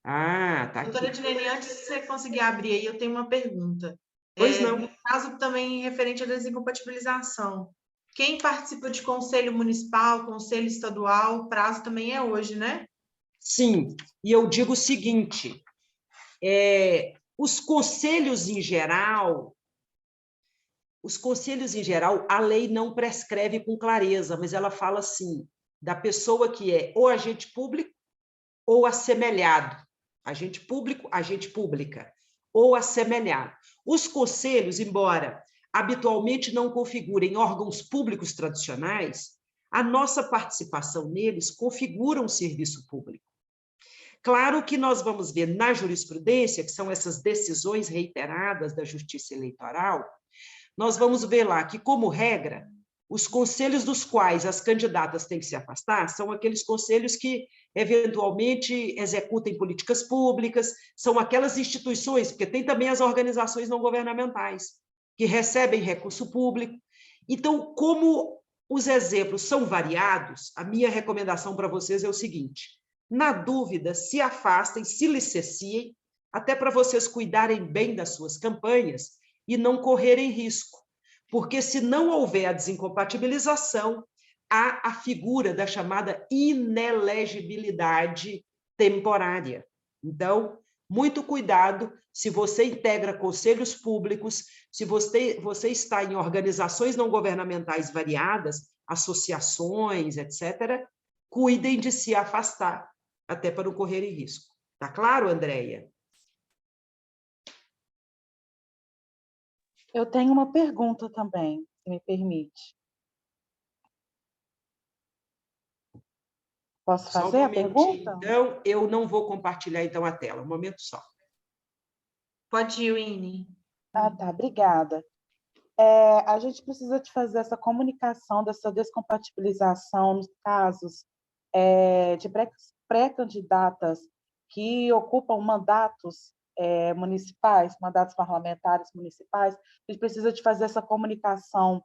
Ah, tá aqui. Doutora Edilene, antes de você conseguir abrir aí, eu tenho uma pergunta. Pois não. No caso também referente à desincompatibilização, quem participa de conselho municipal, conselho estadual, o prazo também é hoje, né? Sim, e eu digo o seguinte, os conselhos em geral, a lei não prescreve com clareza, mas ela fala assim, da pessoa que é ou agente público ou assemelhado. Agente público, agente pública, ou assemelhado. Os conselhos, embora habitualmente não configurem órgãos públicos tradicionais, a nossa participação neles configura um serviço público. Claro que nós vamos ver na jurisprudência, que são essas decisões reiteradas da Justiça Eleitoral, nós vamos ver lá que, como regra, os conselhos dos quais as candidatas têm que se afastar são aqueles conselhos que, eventualmente, executem políticas públicas, são aquelas instituições, porque tem também as organizações não governamentais, que recebem recurso público. Então, como os exemplos são variados, a minha recomendação para vocês é o seguinte: na dúvida, se afastem, se licenciem, até para vocês cuidarem bem das suas campanhas e não correrem risco. Porque se não houver a desincompatibilização, há a figura da chamada inelegibilidade temporária. Então, muito cuidado se você integra conselhos públicos, se você está em organizações não governamentais variadas, associações, etc., cuidem de se afastar, até para não correrem risco. Tá claro, Andréia? Eu tenho uma pergunta também, se me permite. Posso fazer a pergunta? Então, eu não vou compartilhar então a tela, um momento só. Pode ir, Winnie. Ah, tá, obrigada. A gente precisa de fazer essa comunicação, dessa descompatibilização nos casos de pré-candidatas que ocupam mandatos municipais, mandatos parlamentares municipais. A gente precisa de fazer essa comunicação,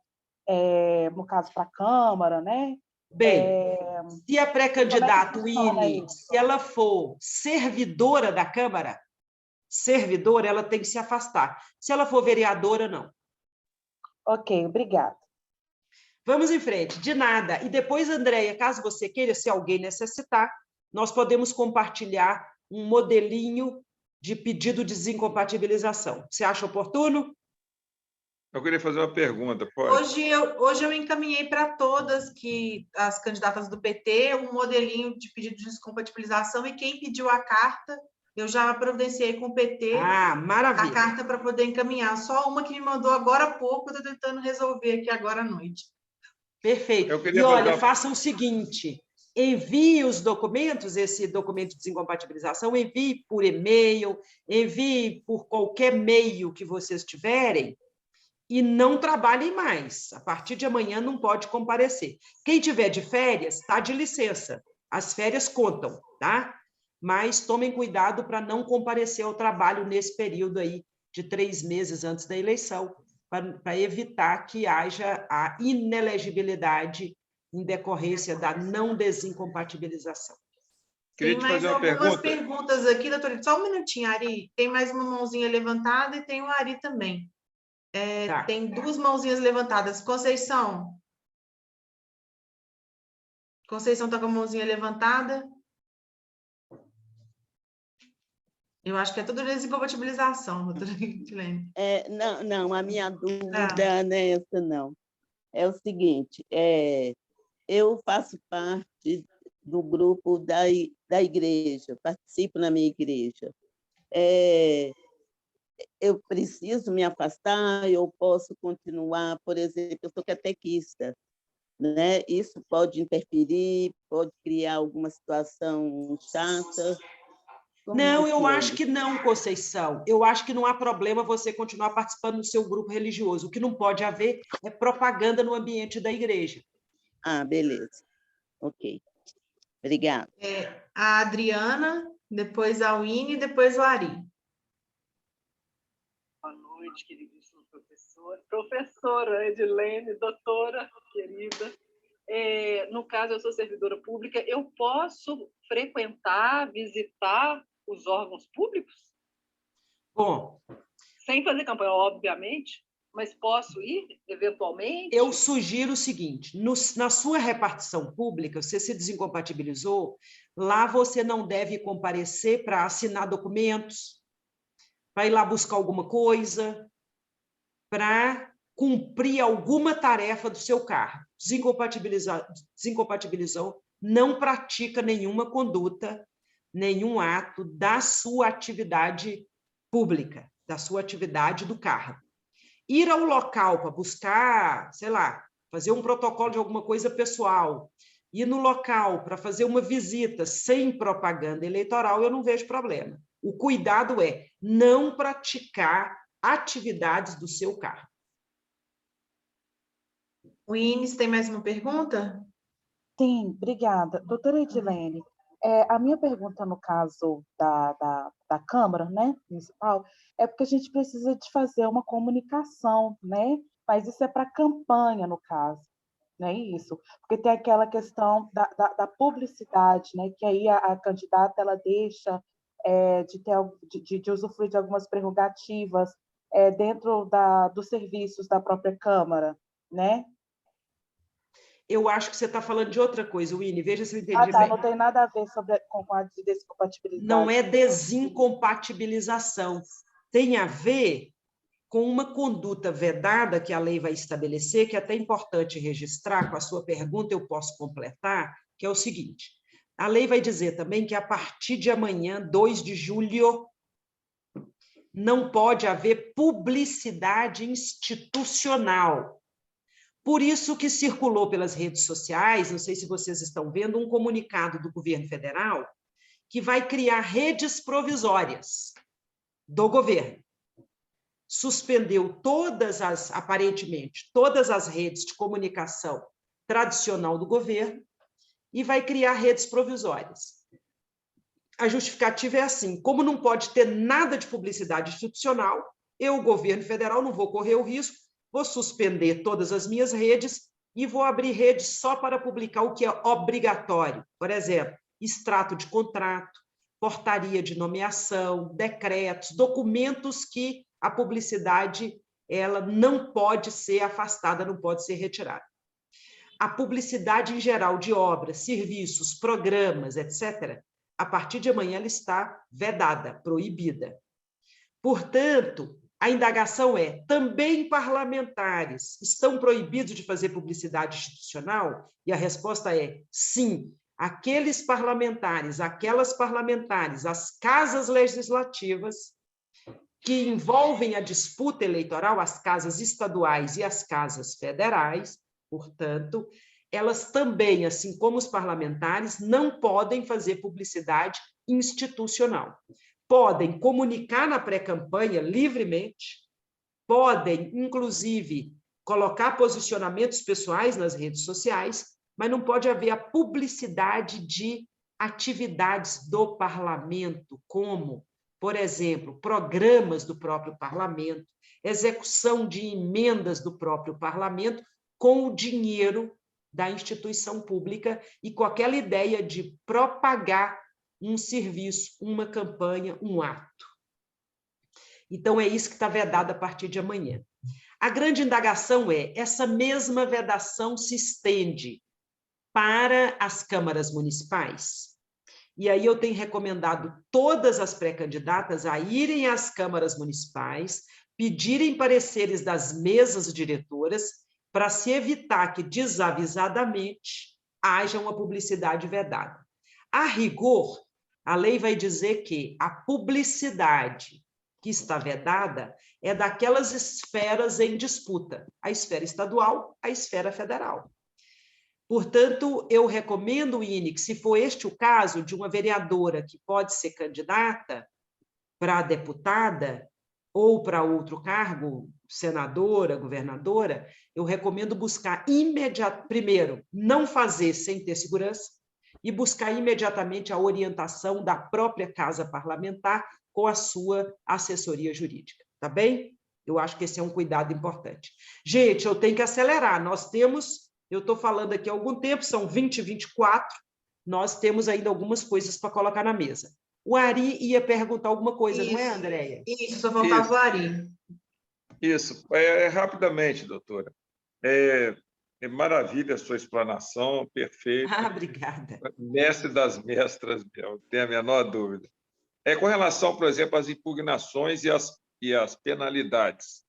no caso, para a Câmara, né? Bem, se a pré-candidata, Winnie, se ela for servidora da Câmara, servidora, ela tem que se afastar. Se ela for vereadora, não. Ok, obrigada. Vamos em frente, de nada. E depois, Andréia, caso você queira, se alguém necessitar, nós podemos compartilhar um modelinho de pedido de desincompatibilização. Você acha oportuno? Eu queria fazer uma pergunta, pode? Hoje eu encaminhei para todas as candidatas do PT um modelinho de pedido de descompatibilização e quem pediu a carta, eu já providenciei com o PT maravilha. a carta para poder encaminhar. Só uma que me mandou agora há pouco, eu estou tentando resolver aqui agora à noite. Perfeito. E olha, façam o seguinte, envie os documentos, esse documento de desincompatibilização, envie por e-mail, envie por qualquer meio que vocês tiverem, e não trabalhem mais. A partir de amanhã não pode comparecer. Quem tiver de férias, está de licença. As férias contam, tá? Mas tomem cuidado para não comparecer ao trabalho nesse período aí de 3 meses antes da eleição, para evitar que haja a inelegibilidade em decorrência da não desincompatibilização. Tem mais algumas perguntas aqui, doutora. Só um minutinho, Ari. Tem mais uma mãozinha levantada e tem o Ari também. Tá. Tem 2 mãozinhas levantadas. Conceição? Conceição está com a mãozinha levantada? Eu acho que é tudo desincompatibilização, doutora Edilene. Não, a minha dúvida não é essa, não. É o seguinte, eu faço parte do grupo da igreja, participo na minha igreja. eu preciso me afastar, eu posso continuar, por exemplo, eu sou catequista, né? Isso pode interferir, pode criar alguma situação chata? Não, eu acho que não, Conceição. Eu acho que não há problema você continuar participando do seu grupo religioso. O que não pode haver é propaganda no ambiente da igreja. Ah, beleza. Ok. Obrigada. A Adriana, depois a Winnie, depois o Ari. Boa noite, queridíssima professora. Professora Edilene, doutora querida. No caso, eu sou servidora pública, eu posso frequentar, visitar os órgãos públicos? Bom, sem fazer campanha, obviamente, mas posso ir, eventualmente? Eu sugiro o seguinte, na sua repartição pública, você se desincompatibilizou, lá você não deve comparecer para assinar documentos, para ir lá buscar alguma coisa, para cumprir alguma tarefa do seu cargo. Desincompatibilizou, não pratica nenhuma conduta, nenhum ato da sua atividade pública, da sua atividade do cargo. Ir ao local para buscar, sei lá, fazer um protocolo de alguma coisa pessoal, ir no local para fazer uma visita sem propaganda eleitoral, eu não vejo problema. O cuidado é não praticar atividades do seu cargo. O Inês, tem mais uma pergunta? Sim, obrigada. Doutora Edilene, a minha pergunta no caso da Câmara, né, Municipal, é porque a gente precisa de fazer uma comunicação, né? Mas isso é para campanha, no caso, não é isso? Porque tem aquela questão da publicidade, né? Que aí a candidata ela deixa de usufruir de algumas prerrogativas dentro dos serviços da própria Câmara, né? Eu acho que você está falando de outra coisa, Winnie, veja se eu entendi bem. Não tem nada a ver com a descompatibilidade. Não é desincompatibilização, tem a ver com uma conduta vedada que a lei vai estabelecer, que é até importante registrar, com a sua pergunta eu posso completar, que é o seguinte, a lei vai dizer também que a partir de amanhã, 2 de julho, não pode haver publicidade institucional. Por isso que circulou pelas redes sociais, não sei se vocês estão vendo, um comunicado do governo federal que vai criar redes provisórias do governo. Suspendeu aparentemente, todas as redes de comunicação tradicional do governo e vai criar redes provisórias. A justificativa é assim, como não pode ter nada de publicidade institucional, eu, governo federal, não vou correr o risco, vou suspender todas as minhas redes e vou abrir redes só para publicar o que é obrigatório. Por exemplo, extrato de contrato, portaria de nomeação, decretos, documentos que a publicidade ela não pode ser afastada, não pode ser retirada. A publicidade em geral de obras, serviços, programas, etc., a partir de amanhã ela está vedada, proibida. Portanto, a indagação é, também parlamentares estão proibidos de fazer publicidade institucional? E a resposta é sim. Aqueles parlamentares, aquelas parlamentares, as casas legislativas que envolvem a disputa eleitoral, as casas estaduais e as casas federais, portanto, elas também, assim como os parlamentares, não podem fazer publicidade institucional. Podem comunicar na pré-campanha livremente, podem, inclusive, colocar posicionamentos pessoais nas redes sociais, mas não pode haver a publicidade de atividades do parlamento, como, por exemplo, programas do próprio parlamento, execução de emendas do próprio parlamento com o dinheiro da instituição pública e com aquela ideia de propagar um serviço, uma campanha, um ato. Então, é isso que está vedado a partir de amanhã. A grande indagação é, essa mesma vedação se estende para as câmaras municipais? E aí eu tenho recomendado todas as pré-candidatas a irem às câmaras municipais, pedirem pareceres das mesas diretoras, para se evitar que, desavisadamente, haja uma publicidade vedada. A rigor, A lei vai dizer que a publicidade que está vedada é daquelas esferas em disputa, a esfera estadual, a esfera federal. Portanto, eu recomendo, Ine, que se for este o caso de uma vereadora que pode ser candidata para deputada ou para outro cargo, senadora, governadora, eu recomendo buscar primeiro, não fazer sem ter segurança, e buscar imediatamente a orientação da própria Casa Parlamentar com a sua assessoria jurídica, tá bem? Eu acho que esse é um cuidado importante. Gente, eu tenho que acelerar, nós temos, eu estou falando aqui há algum tempo, são 20h24, nós temos ainda algumas coisas para colocar na mesa. O Ari ia perguntar alguma coisa, não é, Andréia? Isso, só faltava o Ari. Isso, rapidamente, doutora. É maravilha a sua explanação, perfeita. Ah, obrigada. Mestre das mestras, não tenho a menor dúvida. Com relação, por exemplo, às impugnações e as penalidades.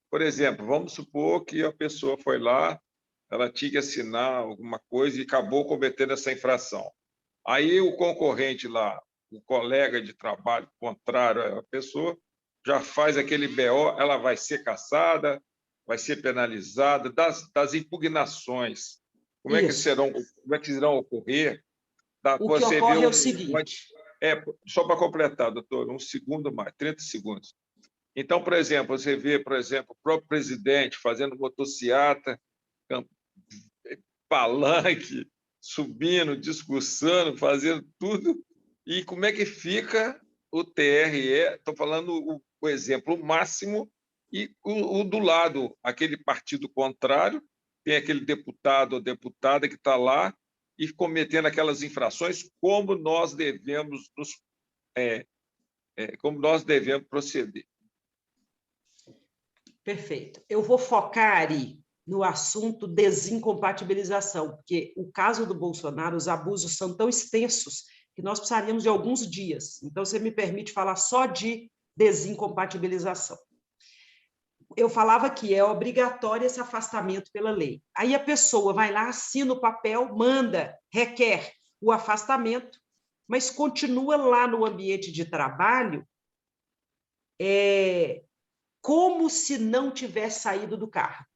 Por exemplo, vamos supor que a pessoa foi lá, ela tinha que assinar alguma coisa e acabou cometendo essa infração. Aí o concorrente lá, o colega de trabalho contrário à pessoa, já faz aquele BO, ela vai ser cassada, vai ser penalizada, das impugnações. Como é que irão ocorrer? O que ocorre é o seguinte... Só para completar, doutor, um segundo mais, 30 segundos. Então, por exemplo, você vê, o próprio presidente fazendo motociata, palanque, subindo, discursando, fazendo tudo. E como é que fica o TRE? Estou falando o exemplo máximo, e o do lado, aquele partido contrário, tem aquele deputado ou deputada que está lá e cometendo aquelas infrações, como nós devemos proceder. Perfeito. Eu vou focar, Ari, no assunto desincompatibilização, porque o caso do Bolsonaro, os abusos são tão extensos que nós precisaríamos de alguns dias. Então, você me permite falar só de desincompatibilização. Eu falava que é obrigatório esse afastamento pela lei. Aí a pessoa vai lá, assina o papel, manda, requer o afastamento, mas continua lá no ambiente de trabalho como se não tivesse saído do cargo.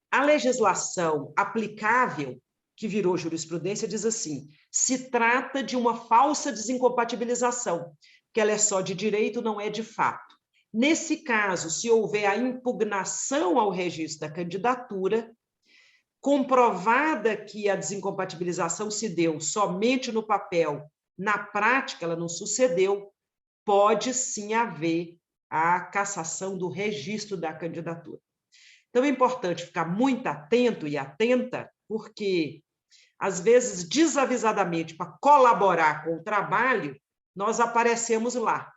A legislação aplicável, que virou jurisprudência, diz assim: se trata de uma falsa desincompatibilização, que ela é só de direito, não é de fato. Nesse caso, se houver a impugnação ao registro da candidatura, comprovada que a desincompatibilização se deu somente no papel, na prática ela não sucedeu, pode sim haver a cassação do registro da candidatura. Então, é importante ficar muito atento e atenta, porque, às vezes, desavisadamente, para colaborar com o trabalho, nós aparecemos lá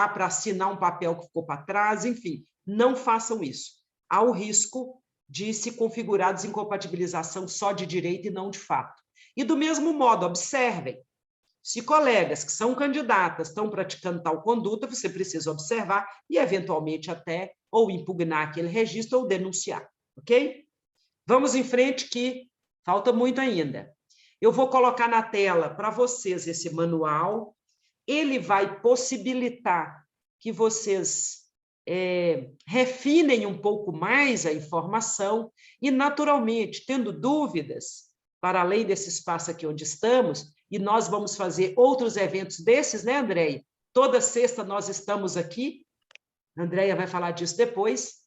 para assinar um papel que ficou para trás, enfim, não façam isso. Há o risco de se configurar desincompatibilização só de direito e não de fato. E, do mesmo modo, observem, se colegas que são candidatas estão praticando tal conduta, você precisa observar e, eventualmente, até ou impugnar aquele registro ou denunciar, ok? Vamos em frente, que falta muito ainda. Eu vou colocar na tela para vocês esse manual. Ele vai possibilitar que vocês refinem um pouco mais a informação e, naturalmente, tendo dúvidas, para além desse espaço aqui onde estamos, e nós vamos fazer outros eventos desses, né, Andréia? Toda sexta nós estamos aqui, a Andréia vai falar disso depois.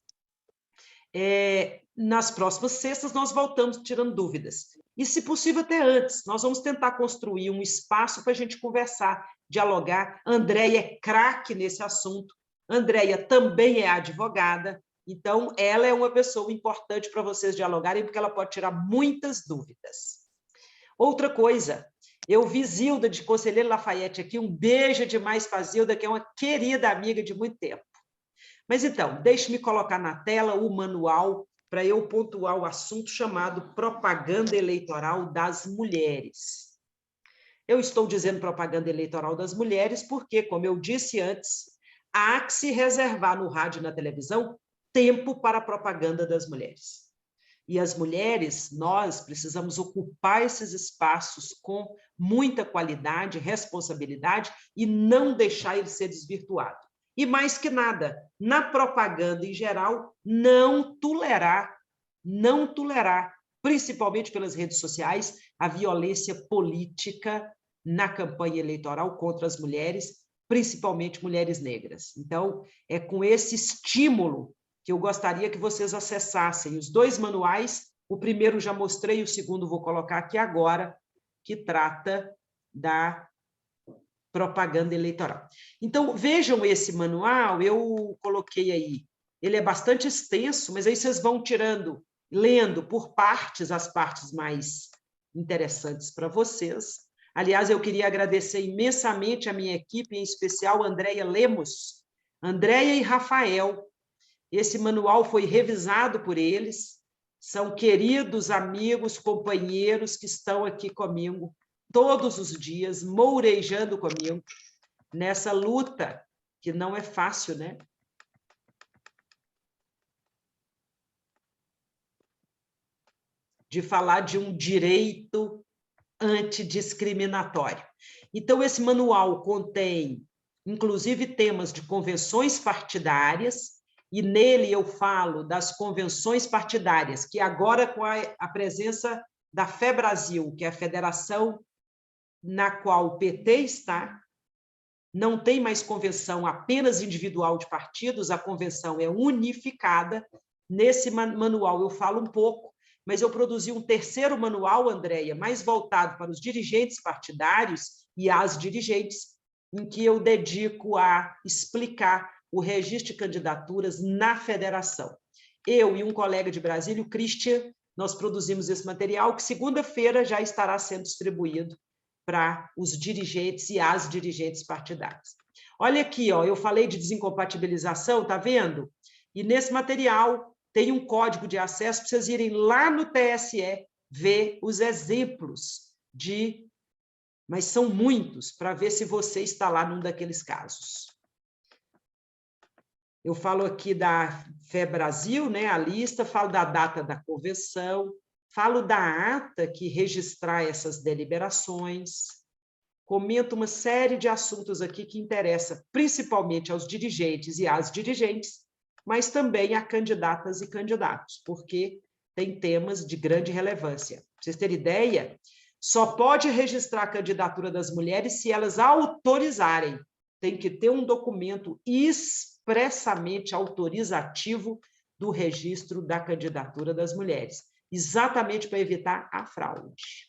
Nas próximas sextas nós voltamos tirando dúvidas. E, se possível, até antes, nós vamos tentar construir um espaço para a gente conversar, dialogar. A Andréia é craque nesse assunto, a Andréia também é advogada, então ela é uma pessoa importante para vocês dialogarem, porque ela pode tirar muitas dúvidas. Outra coisa, eu vi Zilda de Conselheiro Lafayette aqui, um beijo demais para a Zilda, que é uma querida amiga de muito tempo. Mas então, deixe-me colocar na tela o manual para eu pontuar o assunto chamado Propaganda Eleitoral das Mulheres. Eu estou dizendo propaganda eleitoral das mulheres porque, como eu disse antes, há que se reservar no rádio e na televisão tempo para a propaganda das mulheres. E as mulheres, nós precisamos ocupar esses espaços com muita qualidade, responsabilidade e não deixar ele ser desvirtuado. E mais que nada, na propaganda em geral, não tolerar, principalmente pelas redes sociais, a violência política na campanha eleitoral contra as mulheres, principalmente mulheres negras. Então, é com esse estímulo que eu gostaria que vocês acessassem os 2 manuais. O primeiro já mostrei, o segundo vou colocar aqui agora, que trata da propaganda eleitoral. Então, vejam esse manual, eu coloquei aí. Ele é bastante extenso, mas aí vocês vão tirando, lendo por partes, as partes mais interessantes para vocês. Aliás, eu queria agradecer imensamente a minha equipe, em especial a Andréia Lemos, Andréia e Rafael. Esse manual foi revisado por eles, são queridos amigos, companheiros que estão aqui comigo todos os dias, mourejando comigo, nessa luta, que não é fácil, né? De falar de um direito antidiscriminatório. Então, esse manual contém, inclusive, temas de convenções partidárias, e nele eu falo das convenções partidárias, que agora, com a presença da FEBrasil, que é a federação na qual o PT está, não tem mais convenção apenas individual de partidos, a convenção é unificada. Nesse manual eu falo um pouco, mas eu produzi um terceiro manual, Andréia, mais voltado para os dirigentes partidários e as dirigentes, em que eu dedico a explicar o registro de candidaturas na federação. Eu e um colega de Brasília, o Christian, nós produzimos esse material, que segunda-feira já estará sendo distribuído para os dirigentes e as dirigentes partidárias. Olha aqui, ó, eu falei de desincompatibilização, tá vendo? E nesse material tem um código de acesso para vocês irem lá no TSE ver os exemplos mas são muitos, para ver se você está lá num daqueles casos. Eu falo aqui da FEBrasil, né, a lista, falo da data da convenção, falo da ata que registrar essas deliberações, comento uma série de assuntos aqui que interessa principalmente aos dirigentes e às dirigentes, mas também a candidatas e candidatos, porque tem temas de grande relevância. Para vocês terem ideia, só pode registrar a candidatura das mulheres se elas autorizarem. Tem que ter um documento expressamente autorizativo do registro da candidatura das mulheres, exatamente para evitar a fraude.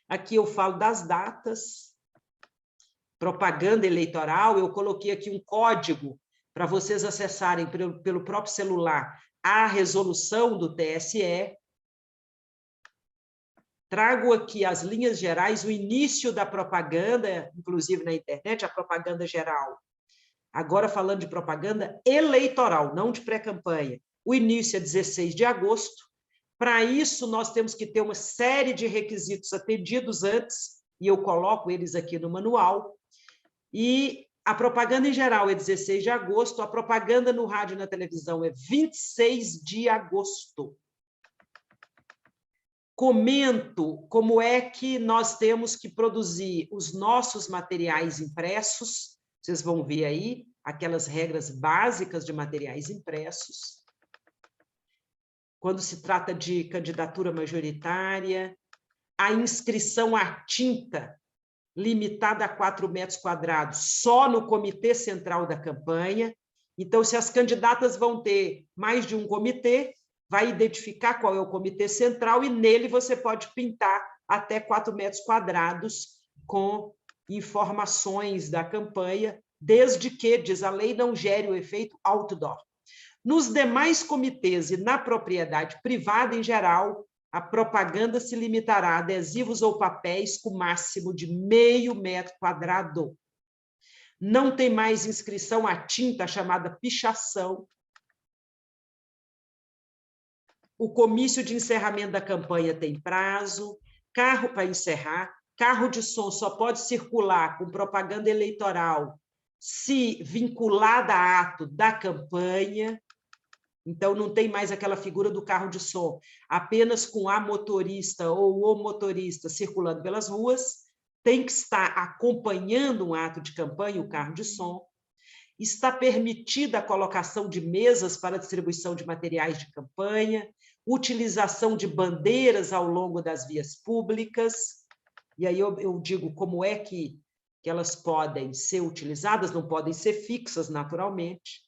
Aqui eu falo das datas, propaganda eleitoral, eu coloquei aqui um código para vocês acessarem pelo próprio celular a resolução do TSE. Trago aqui as linhas gerais, o início da propaganda, inclusive na internet, a propaganda geral. Agora falando de propaganda eleitoral, não de pré-campanha. O início é 16 de agosto. Para isso, nós temos que ter uma série de requisitos atendidos antes, e eu coloco eles aqui no manual. E a propaganda em geral é 16 de agosto, a propaganda no rádio e na televisão é 26 de agosto. Comento como é que nós temos que produzir os nossos materiais impressos, vocês vão ver aí aquelas regras básicas de materiais impressos. Quando se trata de candidatura majoritária, a inscrição à tinta limitada a 4 metros quadrados, só no comitê central da campanha. Então, se as candidatas vão ter mais de um comitê, vai identificar qual é o comitê central e nele você pode pintar até 4 metros quadrados com informações da campanha, desde que, diz a lei, não gere o efeito outdoor. Nos demais comitês e na propriedade privada em geral, a propaganda se limitará a adesivos ou papéis com máximo de meio metro quadrado. Não tem mais inscrição à tinta, chamada pichação. O comício de encerramento da campanha tem prazo, carro para encerrar, carro de som só pode circular com propaganda eleitoral se vinculada a ato da campanha. Então, não tem mais aquela figura do carro de som, apenas com a motorista ou o motorista circulando pelas ruas, tem que estar acompanhando um ato de campanha, o carro de som. Está permitida a colocação de mesas para distribuição de materiais de campanha, utilização de bandeiras ao longo das vias públicas. E aí eu digo como é que elas podem ser utilizadas, não podem ser fixas, naturalmente.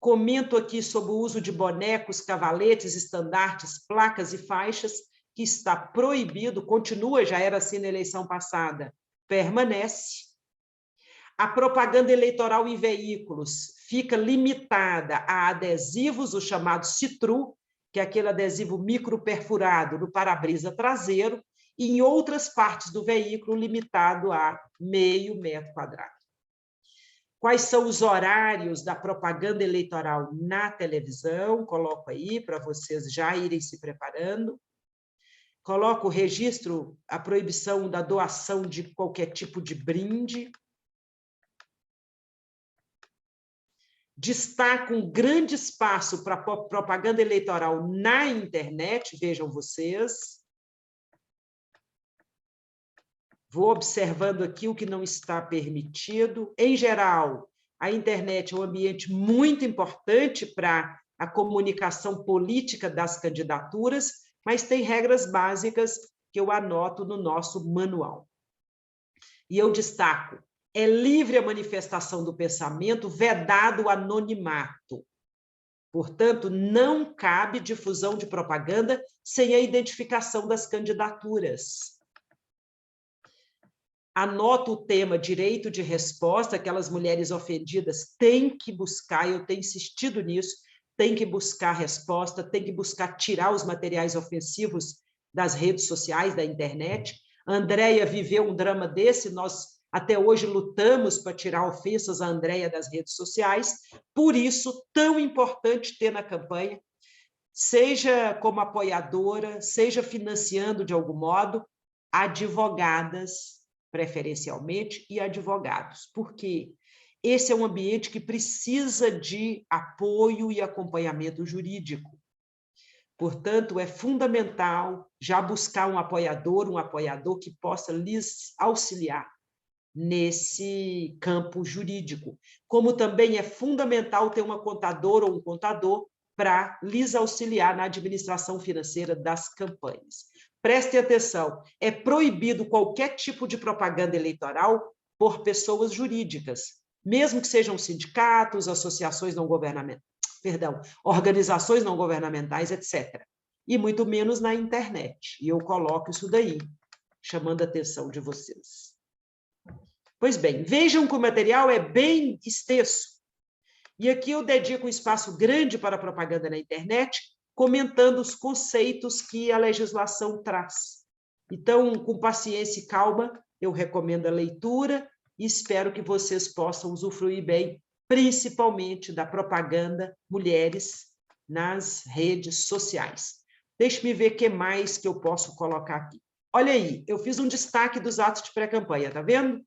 Comento aqui sobre o uso de bonecos, cavaletes, estandartes, placas e faixas, que está proibido, continua, já era assim na eleição passada, permanece. A propaganda eleitoral em veículos fica limitada a adesivos, o chamado citru, que é aquele adesivo microperfurado no para-brisa traseiro, e em outras partes do veículo limitado a meio metro quadrado. Quais são os horários da propaganda eleitoral na televisão? Coloco aí para vocês já irem se preparando. Coloco o registro, a proibição da doação de qualquer tipo de brinde. Destaco um grande espaço para propaganda eleitoral na internet, vejam vocês. Vou observando aqui o que não está permitido. Em geral, a internet é um ambiente muito importante para a comunicação política das candidaturas, mas tem regras básicas que eu anoto no nosso manual. E eu destaco: é livre a manifestação do pensamento, vedado o anonimato. Portanto, não cabe difusão de propaganda sem a identificação das candidaturas. Anoto o tema direito de resposta, aquelas mulheres ofendidas têm que buscar, eu tenho insistido nisso, têm que buscar resposta, têm que buscar tirar os materiais ofensivos das redes sociais, da internet. A Andréia viveu um drama desse, nós até hoje lutamos para tirar ofensas a Andréia das redes sociais, por isso, tão importante ter na campanha, seja como apoiadora, seja financiando de algum modo, advogadas, preferencialmente, e advogados, porque esse é um ambiente que precisa de apoio e acompanhamento jurídico. Portanto, é fundamental já buscar um apoiador que possa lhes auxiliar nesse campo jurídico, como também é fundamental ter uma contadora ou um contador para lhes auxiliar na administração financeira das campanhas. Prestem atenção, é proibido qualquer tipo de propaganda eleitoral por pessoas jurídicas, mesmo que sejam sindicatos, associações não governamentais, organizações não governamentais, etc. E muito menos na internet. E eu coloco isso daí, chamando a atenção de vocês. Pois bem, vejam que o material é bem extenso. E aqui eu dedico um espaço grande para a propaganda na internet, comentando os conceitos que a legislação traz. Então, com paciência e calma, eu recomendo a leitura e espero que vocês possam usufruir bem, principalmente da propaganda mulheres nas redes sociais. Deixe-me ver o que mais que eu posso colocar aqui. Olha aí, eu fiz um destaque dos atos de pré-campanha, tá vendo?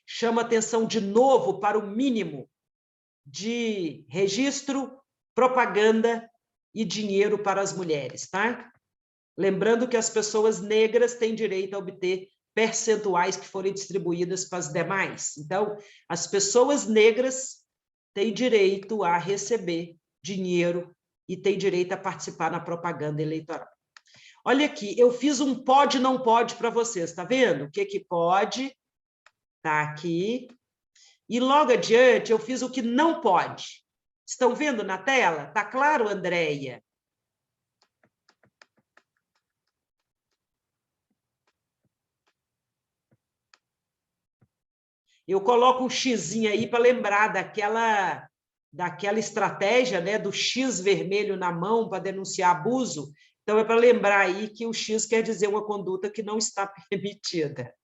Chama atenção de novo para o mínimo de registro, propaganda e dinheiro para as mulheres, tá? Lembrando que as pessoas negras têm direito a obter percentuais que forem distribuídas para as demais. Então, as pessoas negras têm direito a receber dinheiro e têm direito a participar na propaganda eleitoral. Olha aqui, eu fiz um pode, não pode para vocês, tá vendo? O que que pode? Tá aqui. E logo adiante eu fiz o que não pode. Estão vendo na tela? Tá claro, Andréia? Eu coloco um xizinho aí para lembrar daquela estratégia, né, do X vermelho na mão para denunciar abuso. Então, é para lembrar aí que o X quer dizer uma conduta que não está permitida.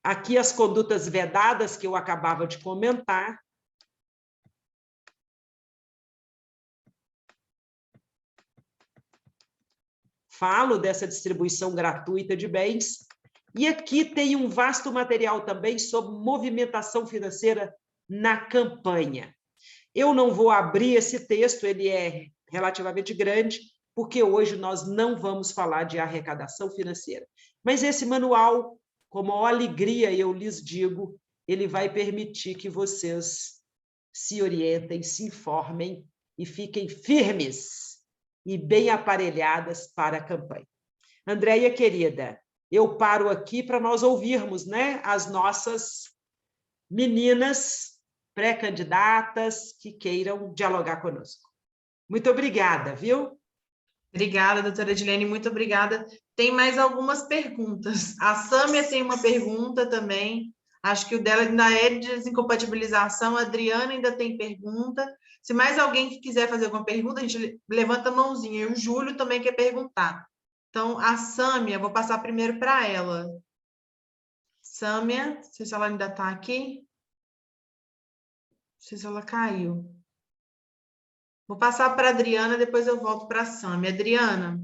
Aqui as condutas vedadas que eu acabava de comentar. Falo dessa distribuição gratuita de bens E aqui tem um vasto material também sobre movimentação financeira na campanha. Eu não vou abrir esse texto, ele é relativamente grande, porque hoje nós não vamos falar de arrecadação financeira. Mas esse manual, com a maior alegria, eu lhes digo, ele vai permitir que vocês se orientem, se informem e fiquem firmes e bem aparelhadas para a campanha. Andréia, querida, eu paro aqui para nós ouvirmos, né, as nossas meninas pré-candidatas que queiram dialogar conosco. Muito obrigada, viu? Obrigada, doutora Edilene, muito obrigada. Tem mais algumas perguntas. A Sâmia tem uma pergunta também. Acho que o dela ainda é de desincompatibilização. A Adriana ainda tem pergunta. Se mais alguém que quiser fazer alguma pergunta, a gente levanta a mãozinha. E o Júlio também quer perguntar. Então, a Sâmia, vou passar primeiro para ela. Sâmia, não sei se ela ainda está aqui. Não sei se ela caiu. Vou passar para a Adriana, depois eu volto para a Sâmia. Adriana.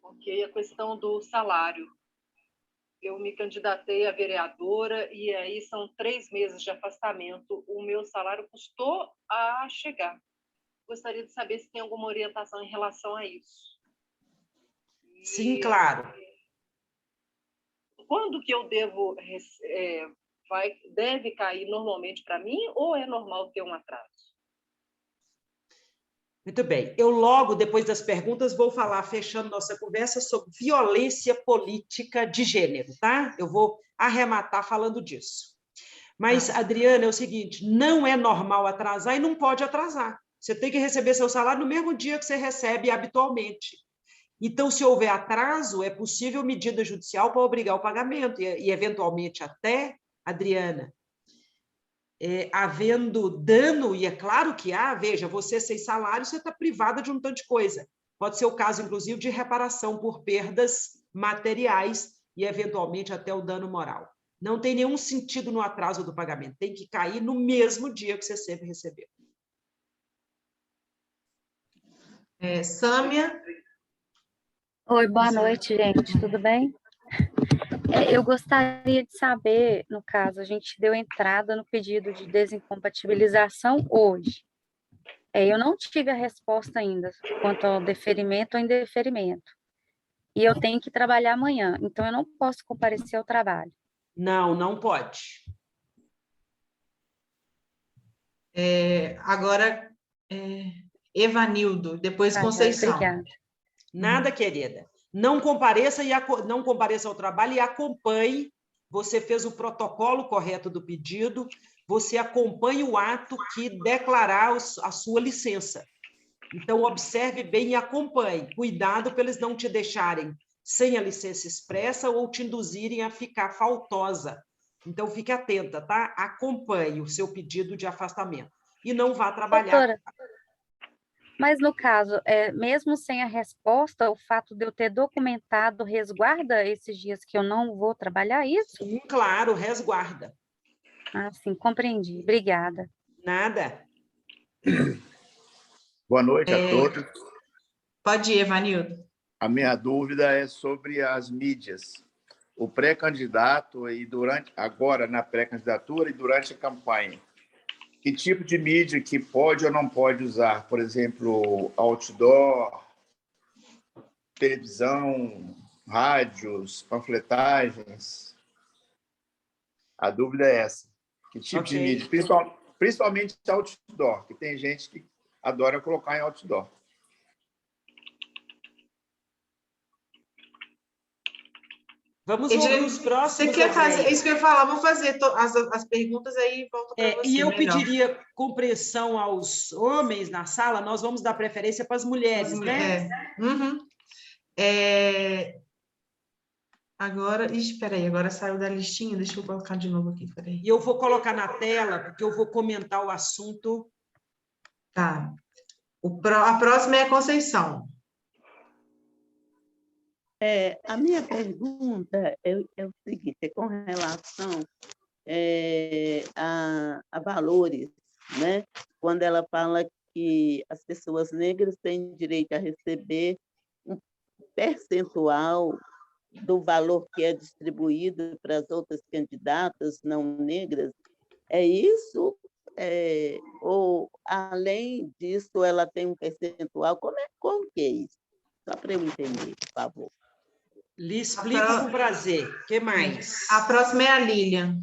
Ok, a questão do salário. Eu me candidatei a vereadora e aí são 3 meses de afastamento. O meu salário custou a chegar. Gostaria de saber se tem alguma orientação em relação a isso. Sim, claro. Quando que eu devo... deve cair normalmente para mim ou é normal ter um atraso? Muito bem. Eu logo, depois das perguntas, vou falar, fechando nossa conversa, sobre violência política de gênero, tá? Eu vou arrematar falando disso. Mas, Adriana, é o seguinte, não é normal atrasar e não pode atrasar. Você tem que receber seu salário no mesmo dia que você recebe habitualmente. Então, se houver atraso, é possível medida judicial para obrigar o pagamento e eventualmente até, Adriana, havendo dano, e é claro que há, veja, você sem salário, você está privada de um tanto de coisa. Pode ser o caso, inclusive, de reparação por perdas materiais e, eventualmente, até o dano moral. Não tem nenhum sentido no atraso do pagamento, tem que cair no mesmo dia que você sempre recebeu. Sâmia. Oi, boa noite, gente, tudo bem? Eu gostaria de saber, no caso, a gente deu entrada no pedido de desincompatibilização hoje. Eu não tive a resposta ainda quanto ao deferimento ou indeferimento. E eu tenho que trabalhar amanhã, então eu não posso comparecer ao trabalho. Não, não pode. Agora, Evanildo, depois Conceição. Obrigada. Nada, querida. Não compareça ao trabalho e acompanhe. Você fez o protocolo correto do pedido, você acompanhe o ato que declarar a sua licença. Então, observe bem e acompanhe. Cuidado para eles não te deixarem sem a licença expressa ou te induzirem a ficar faltosa. Então, fique atenta, tá? Acompanhe o seu pedido de afastamento. E não vá trabalhar. Doutora, mas no caso, mesmo sem a resposta, o fato de eu ter documentado resguarda esses dias que eu não vou trabalhar, isso? Sim, claro, resguarda. Ah, sim, compreendi. Obrigada. Nada. Boa noite a todos. Pode ir, Evanildo. A minha dúvida é sobre as mídias. O pré-candidato e agora na pré-candidatura e durante a campanha. Que tipo de mídia que pode ou não pode usar? Por exemplo, outdoor, televisão, rádios, panfletagens. A dúvida é essa. Que tipo de mídia? Principalmente outdoor, que tem gente que adora colocar em outdoor. Vamos ouvir os próximos. Você quer fazer? Isso que eu ia falar, vamos fazer as perguntas aí e volta para você. E eu pediria compreensão aos homens na sala, nós vamos dar preferência para as mulheres, né? Uhum. Agora, espera aí, agora saiu da listinha, deixa eu colocar de novo aqui, peraí. E eu vou colocar na tela, porque eu vou comentar o assunto. Tá. A próxima é a Conceição. A minha pergunta é o seguinte, é com relação a valores, né? Quando ela fala que as pessoas negras têm direito a receber um percentual do valor que é distribuído para as outras candidatas não negras? É isso? Ou, além disso, ela tem um percentual? Como que é isso? Só para eu entender, por favor. Lhe explico com prazer. O que mais? A próxima é a Lilian.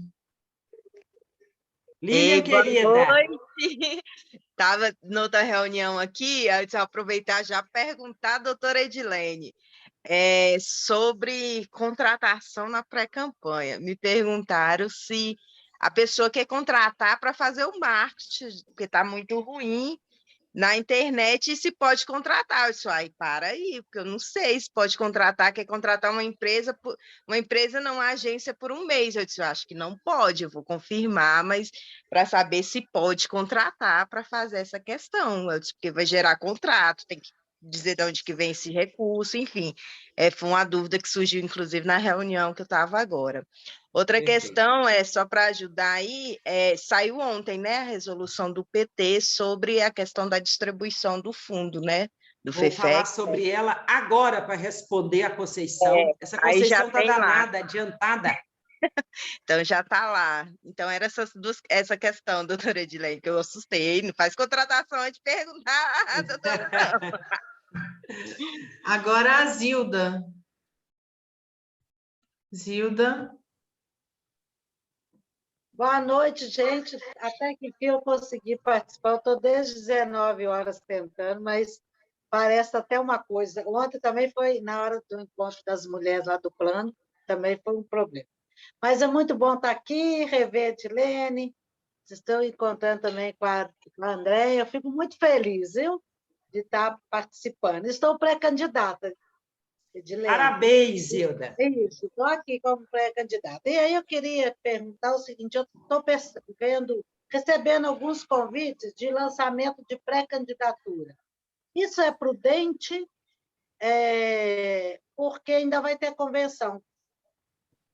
Lilian, Boa querida. noite. Estava noutra reunião aqui, eu vou aproveitar já perguntar à doutora Edilene sobre contratação na pré-campanha. Me perguntaram se a pessoa quer contratar para fazer o marketing, porque está muito ruim na internet, e se pode contratar. Eu disse, para aí, porque eu não sei se pode contratar, quer contratar uma empresa não, uma agência por um mês. Eu disse, eu acho que não pode, eu vou confirmar, mas para saber se pode contratar para fazer essa questão. Eu disse, porque vai gerar contrato, tem que dizer de onde que vem esse recurso, enfim. Foi uma dúvida que surgiu, inclusive, na reunião que eu estava agora. Outra questão só para ajudar aí, saiu ontem, né, a resolução do PT sobre a questão da distribuição do fundo, né, do Vou FEFEC. falar sobre ela agora para responder a Conceição. Essa Conceição está danada, adiantada. Então, já está lá. Então, era essa questão, doutora Edilene, que eu assustei. Não faz contratação antes de perguntar, doutora, não. Agora a Zilda. Zilda. Boa noite, gente. Até que enfim eu consegui participar. Eu estou desde 19 horas tentando, mas parece até uma coisa. Ontem também foi na hora do encontro das mulheres lá do plano, também foi um problema. Mas é muito bom estar aqui, rever a Edilene. Estou encontrando também com a Andréia. Eu fico muito feliz, viu, de estar participando. Estou pré-candidata, Edilene. Parabéns, Zilda. Isso, estou aqui como pré-candidata. E aí eu queria perguntar o seguinte, eu estou recebendo alguns convites de lançamento de pré-candidatura. Isso é prudente, porque ainda vai ter convenção.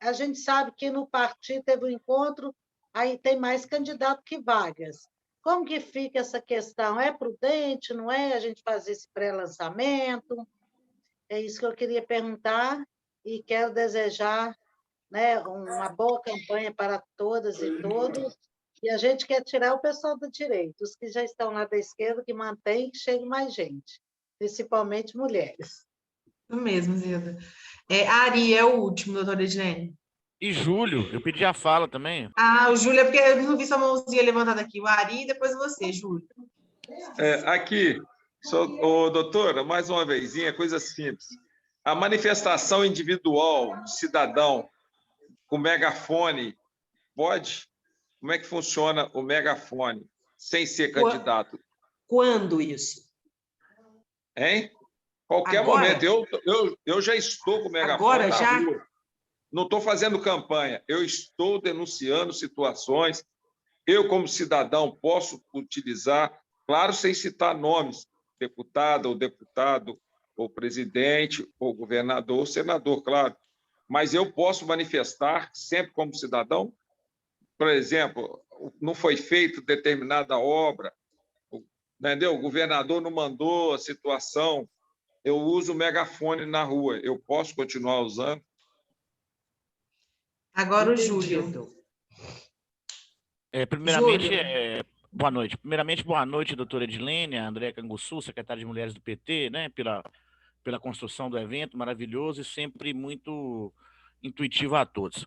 A gente sabe que no partido teve um encontro, aí tem mais candidato que vagas. Como que fica essa questão? É prudente, não é, a gente fazer esse pré-lançamento? É isso que eu queria perguntar e quero desejar, né, uma boa campanha para todas e todos. E a gente quer tirar o pessoal da direita, os que já estão lá da esquerda, que mantém que chegue mais gente, principalmente mulheres. Isso mesmo, Zilda. Ari é o último, doutora Edilene. E Júlio, eu pedi a fala também. O Júlio, é porque eu não vi sua mãozinha levantada aqui. O Ari e depois você, Júlio. Aqui, doutora, mais uma vezinha, coisa simples. A manifestação individual de cidadão com megafone, pode? Como é que funciona o megafone sem ser candidato? Quando isso? Hein? Qualquer agora? Momento. Eu já estou com o megafone agora, na já? rua. Não estou fazendo campanha, eu estou denunciando situações. Eu, como cidadão, posso utilizar, claro, sem citar nomes, deputada ou deputado, ou presidente, ou governador, ou senador, claro. Mas eu posso manifestar sempre como cidadão. Por exemplo, não foi feita determinada obra, entendeu? O governador não mandou a situação, eu uso o megafone na rua, eu posso continuar usando? Agora o Júlio. Primeiramente, boa noite. Primeiramente, boa noite, doutora Edilene, Andréa Canguçu, secretária de Mulheres do PT, né, pela construção do evento maravilhoso e sempre muito intuitiva a todos.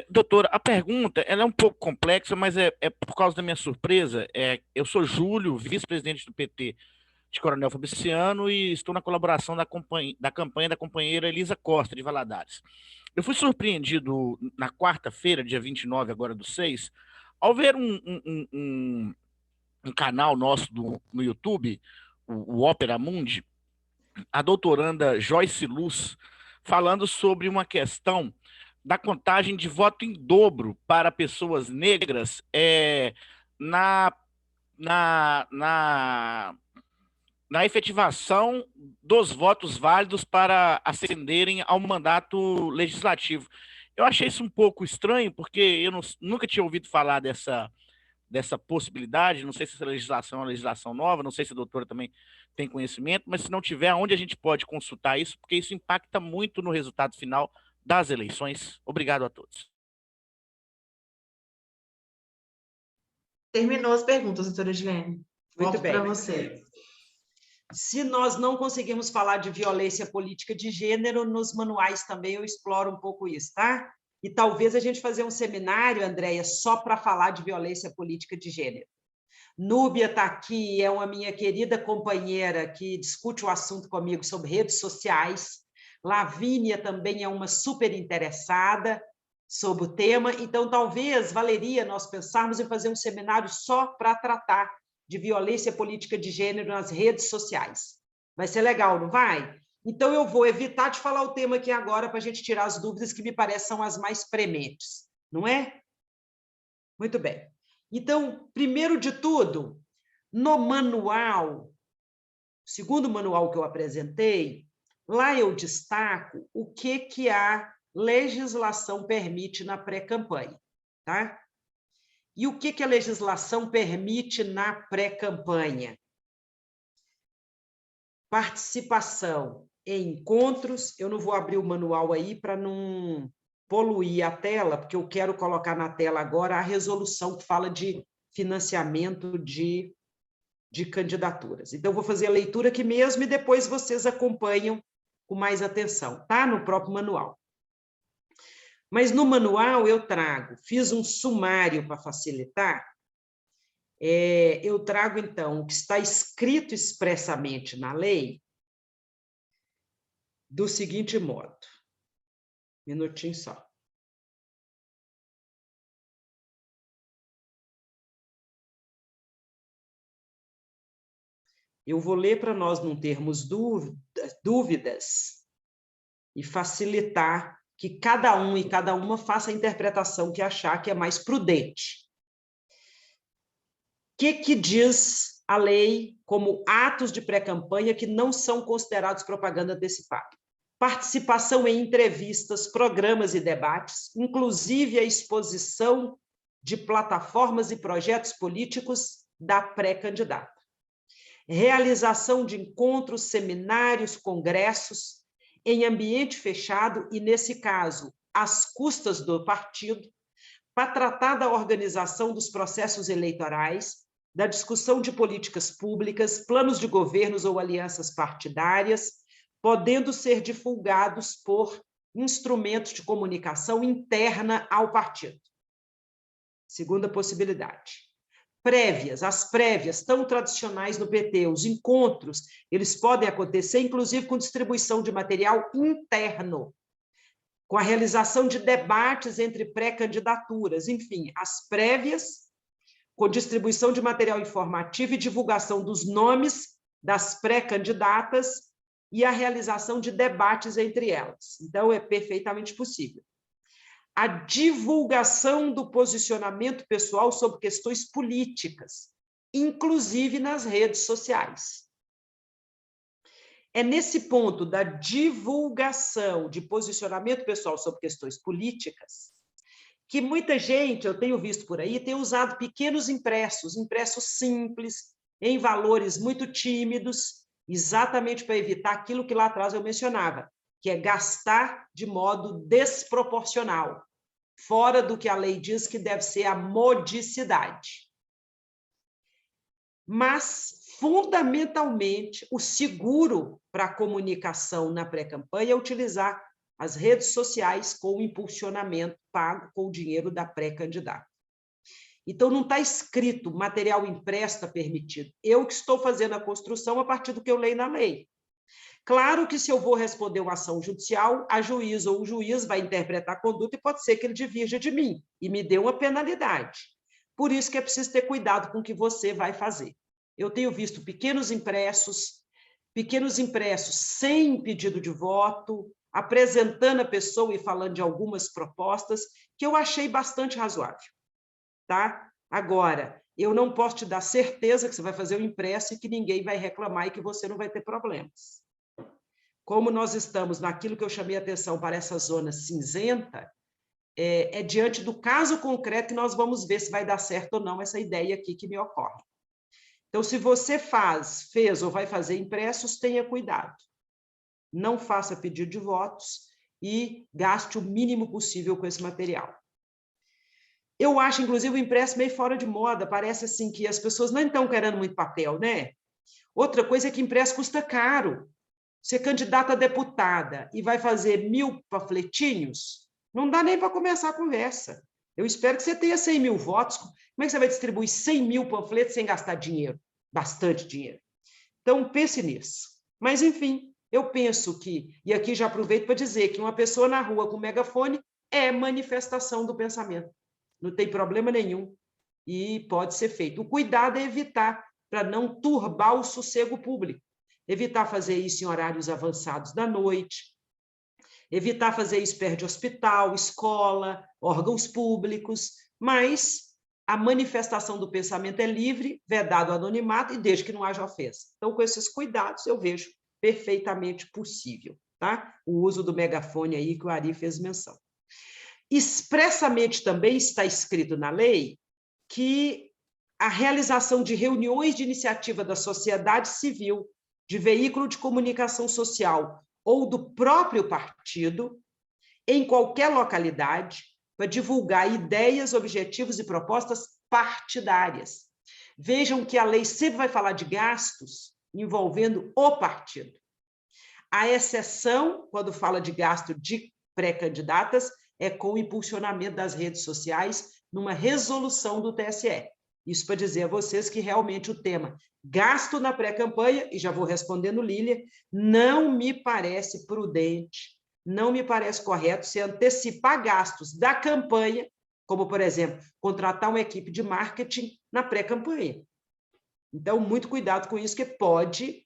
Doutora, a pergunta ela é um pouco complexa, mas é por causa da minha surpresa. Eu sou Júlio, vice-presidente do PT de Coronel Fabriciano, e estou na colaboração da campanha da companheira Elisa Costa, de Valadares. Eu fui surpreendido na quarta-feira, dia 29, agora do 6, ao ver um canal nosso no YouTube, o Opera Mundi, a doutoranda Joyce Luz, falando sobre uma questão da contagem de voto em dobro para pessoas negras na efetivação dos votos válidos para ascenderem ao mandato legislativo. Eu achei isso um pouco estranho, porque eu nunca tinha ouvido falar dessa dessa possibilidade? Não sei se essa legislação é uma legislação nova, não sei se a doutora também tem conhecimento, mas se não tiver, onde a gente pode consultar isso? Porque isso impacta muito no resultado final das eleições. Obrigado a todos. Terminou as perguntas, doutora Edilene. Muito bem. Para você. Se nós não conseguimos falar de violência política de gênero, nos manuais também eu exploro um pouco isso, tá? E talvez a gente fazer um seminário, Andréia, só para falar de violência política de gênero. Núbia está aqui, é uma minha querida companheira que discute o assunto comigo sobre redes sociais. Lavínia também é uma super interessada sobre o tema. Então, talvez valeria nós pensarmos em fazer um seminário só para tratar de violência política de gênero nas redes sociais. Vai ser legal, não vai? Então, eu vou evitar de falar o tema aqui agora para a gente tirar as dúvidas que me parecem são as mais prementes, não é? Muito bem. Então, primeiro de tudo, no manual, segundo manual que eu apresentei, lá eu destaco o que a legislação permite na pré-campanha, tá? E o que a legislação permite na pré-campanha? Participação em encontros. Eu não vou abrir o manual aí para não poluir a tela, porque eu quero colocar na tela agora a resolução que fala de financiamento de candidaturas. Então, eu vou fazer a leitura aqui mesmo e depois vocês acompanham com mais atenção, tá? No próprio manual. Mas no manual eu fiz um sumário para facilitar, eu trago, então, o que está escrito expressamente na lei do seguinte modo. Minutinho só. Eu vou ler para nós não termos dúvidas e facilitar que cada um e cada uma faça a interpretação que achar que é mais prudente. O que diz a lei como atos de pré-campanha que não são considerados propaganda antecipada? Participação em entrevistas, programas e debates, inclusive a exposição de plataformas e projetos políticos da pré-candidata. Realização de encontros, seminários, congressos, em ambiente fechado e, nesse caso, às custas do partido, para tratar da organização dos processos eleitorais, da discussão de políticas públicas, planos de governos ou alianças partidárias, podendo ser divulgados por instrumentos de comunicação interna ao partido. Segunda possibilidade. As prévias, tão tradicionais no PT, os encontros, eles podem acontecer, inclusive, com distribuição de material interno, com a realização de debates entre pré-candidaturas, enfim, as prévias, com distribuição de material informativo e divulgação dos nomes das pré-candidatas e a realização de debates entre elas. Então, é perfeitamente possível. A divulgação do posicionamento pessoal sobre questões políticas, inclusive nas redes sociais. É nesse ponto da divulgação de posicionamento pessoal sobre questões políticas que muita gente, eu tenho visto por aí, tem usado pequenos impressos simples, em valores muito tímidos, exatamente para evitar aquilo que lá atrás eu mencionava, que é gastar de modo desproporcional, fora do que a lei diz que deve ser a modicidade. Mas, fundamentalmente, o seguro para a comunicação na pré-campanha é utilizar as redes sociais com o impulsionamento pago com o dinheiro da pré-candidata. Então, não está escrito material impresso está permitido. Eu que estou fazendo a construção a partir do que eu leio na lei. Claro que se eu vou responder uma ação judicial, a juíza ou o juiz vai interpretar a conduta e pode ser que ele divirja de mim e me dê uma penalidade. Por isso que é preciso ter cuidado com o que você vai fazer. Eu tenho visto pequenos impressos sem pedido de voto, apresentando a pessoa e falando de algumas propostas, que eu achei bastante razoável. Tá? Agora, eu não posso te dar certeza que você vai fazer o impresso e que ninguém vai reclamar e que você não vai ter problemas. Como nós estamos naquilo que eu chamei a atenção para essa zona cinzenta, é diante do caso concreto que nós vamos ver se vai dar certo ou não essa ideia aqui que me ocorre. Então, se você fez ou vai fazer impressos, tenha cuidado. Não faça pedido de votos e gaste o mínimo possível com esse material. Eu acho, inclusive, o impresso meio fora de moda. Parece assim que as pessoas não estão querendo muito papel, né? Outra coisa é que impresso custa caro. Você é candidata a deputada e vai fazer 1000 panfletinhos, não dá nem para começar a conversa. Eu espero que você tenha 100.000 votos. Como é que você vai distribuir 100.000 panfletos sem gastar dinheiro? Bastante dinheiro. Então, pense nisso. Mas, enfim, eu penso que, e aqui já aproveito para dizer que uma pessoa na rua com megafone é manifestação do pensamento. Não tem problema nenhum e pode ser feito. O cuidado é evitar, para não turbar o sossego público. Evitar fazer isso em horários avançados da noite, evitar fazer isso perto de hospital, escola, órgãos públicos, mas a manifestação do pensamento é livre, vedado o anonimato e desde que não haja ofensa. Então, com esses cuidados, eu vejo perfeitamente possível, tá? O uso do megafone aí que o Ari fez menção. Expressamente também está escrito na lei que a realização de reuniões de iniciativa da sociedade civil, de veículo de comunicação social ou do próprio partido, em qualquer localidade, para divulgar ideias, objetivos e propostas partidárias. Vejam que a lei sempre vai falar de gastos envolvendo o partido. A exceção, quando fala de gasto de pré-candidatas, é com o impulsionamento das redes sociais numa resolução do TSE. Isso para dizer a vocês que realmente o tema gasto na pré-campanha, e já vou respondendo, Lília, não me parece prudente, não me parece correto se antecipar gastos da campanha, como, por exemplo, contratar uma equipe de marketing na pré-campanha. Então, muito cuidado com isso, que pode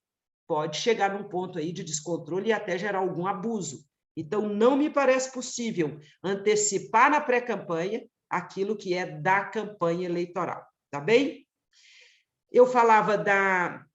chegar num ponto aí de descontrole e até gerar algum abuso. Então, não me parece possível antecipar na pré-campanha aquilo que é da campanha eleitoral, tá bem? Eu falava da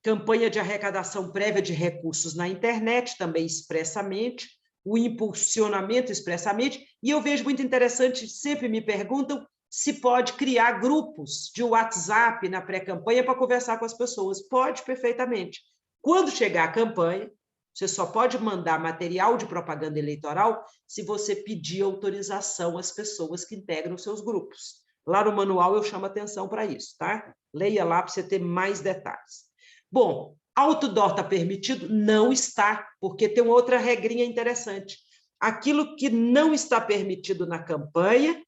campanha de arrecadação prévia de recursos na internet, também expressamente, o impulsionamento expressamente, e eu vejo muito interessante, sempre me perguntam se pode criar grupos de WhatsApp na pré-campanha para conversar com as pessoas. Pode, perfeitamente. Quando chegar a campanha, você só pode mandar material de propaganda eleitoral se você pedir autorização às pessoas que integram seus grupos. Lá no manual eu chamo atenção para isso, tá? Leia lá para você ter mais detalhes. Bom, outdoor está permitido? Não está, porque tem uma outra regrinha interessante. Aquilo que não está permitido na campanha,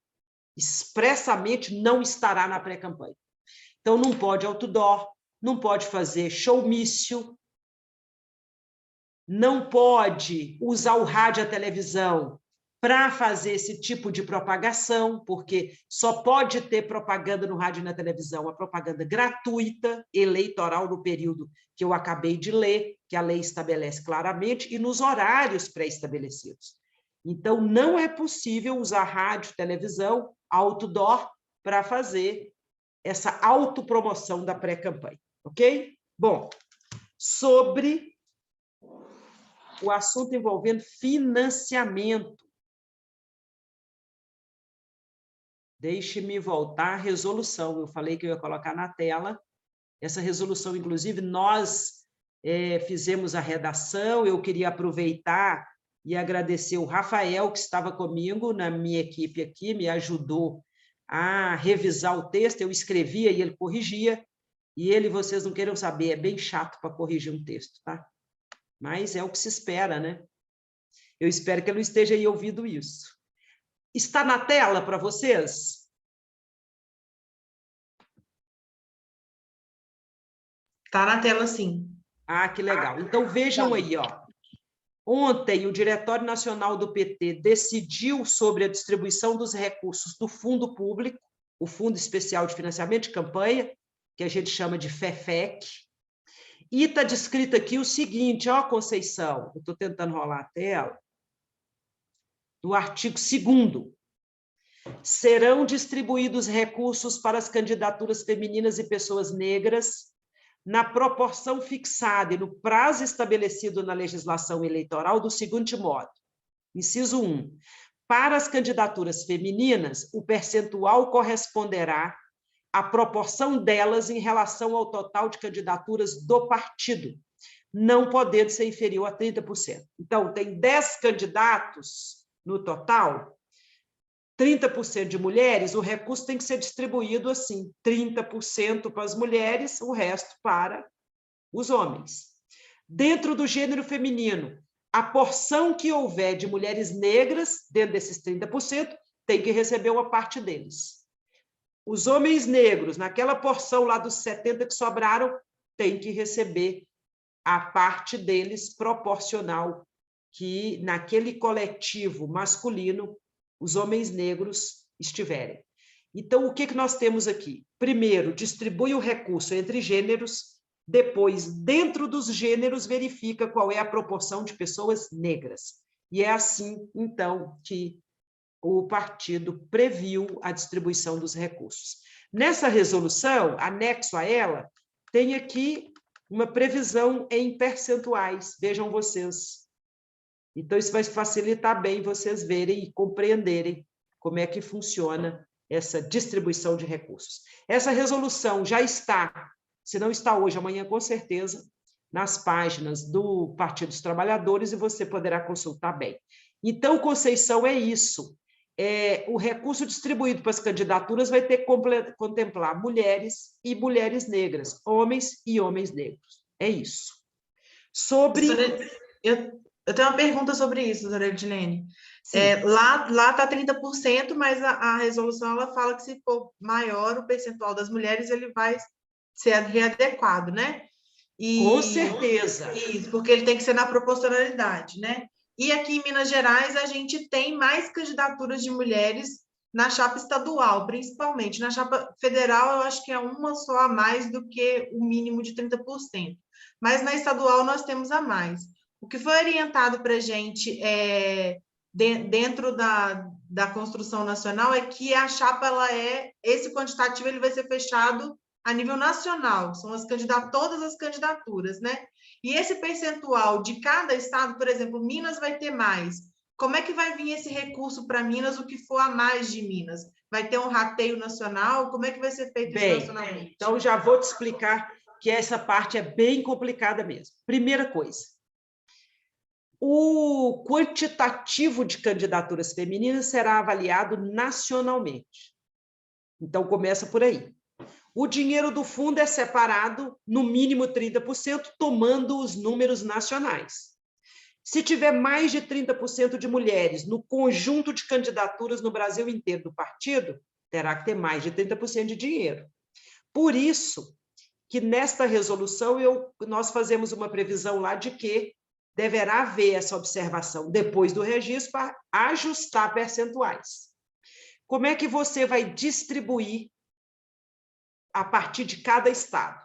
expressamente não estará na pré-campanha. Então, não pode outdoor, não pode fazer showmício, não pode usar o rádio e a televisão para fazer esse tipo de propagação, porque só pode ter propaganda no rádio e na televisão, a propaganda gratuita, eleitoral, no período que eu acabei de ler, que a lei estabelece claramente, e nos horários pré-estabelecidos. Então, não é possível usar rádio, televisão, outdoor, para fazer essa autopromoção da pré-campanha, ok? Bom, sobre o assunto envolvendo financiamento. Deixe-me voltar à resolução. Eu falei que eu ia colocar na tela. Essa resolução, inclusive, nós fizemos a redação. Eu queria aproveitar e agradecer o Rafael, que estava comigo na minha equipe aqui, me ajudou a revisar o texto. Eu escrevia e ele corrigia. E ele, vocês não queiram saber, é bem chato para corrigir um texto, tá? Mas é o que se espera, né? Eu espero que ele não esteja aí ouvindo isso. Está na tela para vocês? Está na tela, sim. Ah, que legal. Então, vejam aí, ó. Ontem, o Diretório Nacional do PT decidiu sobre a distribuição dos recursos do Fundo Público, o Fundo Especial de Financiamento de Campanha, que a gente chama de FEFEC, e está descrito aqui o seguinte, ó, Conceição, eu estou tentando rolar a tela, no artigo 2º, serão distribuídos recursos para as candidaturas femininas e pessoas negras na proporção fixada e no prazo estabelecido na legislação eleitoral do seguinte modo. Inciso 1. Para as candidaturas femininas, o percentual corresponderá à proporção delas em relação ao total de candidaturas do partido, não podendo ser inferior a 30%. Então, tem 10 candidatos no total, 30% de mulheres, o recurso tem que ser distribuído assim, 30% para as mulheres, o resto para os homens. Dentro do gênero feminino, a porção que houver de mulheres negras, dentro desses 30%, tem que receber uma parte deles. Os homens negros, naquela porção lá dos 70 que sobraram, tem que receber a parte deles proporcional, que naquele coletivo masculino, os homens negros estiverem. Então, o que nós temos aqui? Primeiro, distribui o recurso entre gêneros, depois, dentro dos gêneros, verifica qual é a proporção de pessoas negras. E é assim, então, que o partido previu a distribuição dos recursos. Nessa resolução, anexo a ela, tem aqui uma previsão em percentuais, vejam vocês. Então, isso vai facilitar bem vocês verem e compreenderem como é que funciona essa distribuição de recursos. Essa resolução já está, se não está hoje, amanhã, com certeza, nas páginas do Partido dos Trabalhadores, e você poderá consultar bem. Então, Conceição, é isso. O recurso distribuído para as candidaturas vai ter que contemplar mulheres e mulheres negras, homens e homens negros. É isso. Sobre... Eu tenho uma pergunta sobre isso, doutora Edilene. Lá está 30%, mas a resolução ela fala que se for maior o percentual das mulheres, ele vai ser readequado, né? Com certeza. Isso, porque ele tem que ser na proporcionalidade, né? E aqui em Minas Gerais, a gente tem mais candidaturas de mulheres na chapa estadual, principalmente. Na chapa federal, eu acho que é uma só a mais do que o mínimo de 30%. Mas na estadual, nós temos a mais. O que foi orientado para a gente dentro da construção nacional é que a chapa, esse quantitativo ele vai ser fechado a nível nacional, são todas as candidaturas, né? E esse percentual de cada estado, por exemplo, Minas vai ter mais. Como é que vai vir esse recurso para Minas, o que for a mais de Minas? Vai ter um rateio nacional? Como é que vai ser feito isso nacionalmente? Então, já vou te explicar que essa parte é bem complicada mesmo. Primeira coisa, o quantitativo de candidaturas femininas será avaliado nacionalmente. Então, começa por aí. O dinheiro do fundo é separado, no mínimo 30%, tomando os números nacionais. Se tiver mais de 30% de mulheres no conjunto de candidaturas no Brasil inteiro do partido, terá que ter mais de 30% de dinheiro. Por isso que, nesta resolução, nós fazemos uma previsão lá de que deverá haver essa observação depois do registro para ajustar percentuais. Como é que você vai distribuir a partir de cada estado?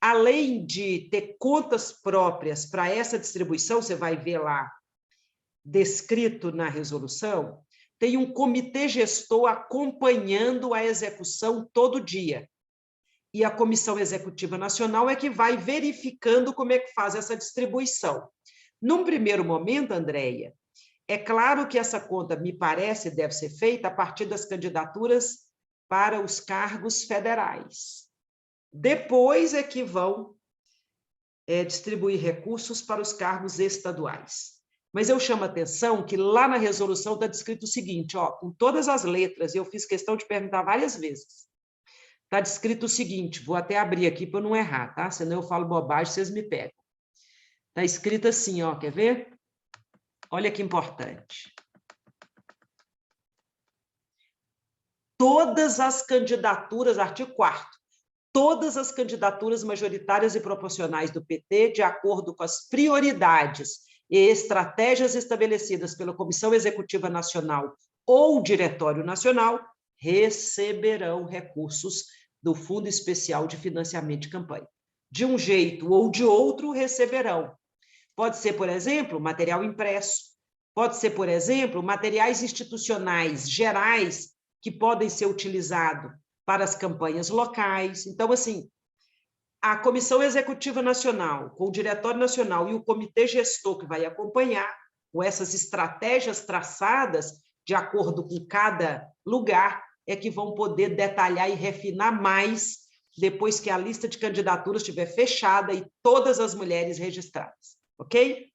Além de ter contas próprias para essa distribuição, você vai ver lá, descrito na resolução, tem um comitê gestor acompanhando a execução todo dia. E a Comissão Executiva Nacional é que vai verificando como é que faz essa distribuição. Num primeiro momento, Andréia, é claro que essa conta, me parece, deve ser feita a partir das candidaturas para os cargos federais. Depois é que vão distribuir recursos para os cargos estaduais. Mas eu chamo a atenção que lá na resolução está descrito o seguinte, com todas as letras, eu fiz questão de perguntar várias vezes. Está descrito o seguinte, vou até abrir aqui para não errar, tá? Senão eu falo bobagem, vocês me pegam. Está escrito assim, quer ver? Olha que importante. Todas as candidaturas, artigo 4º, todas as candidaturas majoritárias e proporcionais do PT, de acordo com as prioridades e estratégias estabelecidas pela Comissão Executiva Nacional ou Diretório Nacional, receberão recursos do Fundo Especial de Financiamento de Campanha. De um jeito ou de outro, receberão. Pode ser, por exemplo, material impresso, pode ser, por exemplo, materiais institucionais gerais que podem ser utilizados para as campanhas locais. Então, assim, a Comissão Executiva Nacional, com o Diretório Nacional e o Comitê Gestor que vai acompanhar, com essas estratégias traçadas, de acordo com cada lugar, é que vão poder detalhar e refinar mais depois que a lista de candidaturas estiver fechada e todas as mulheres registradas, ok?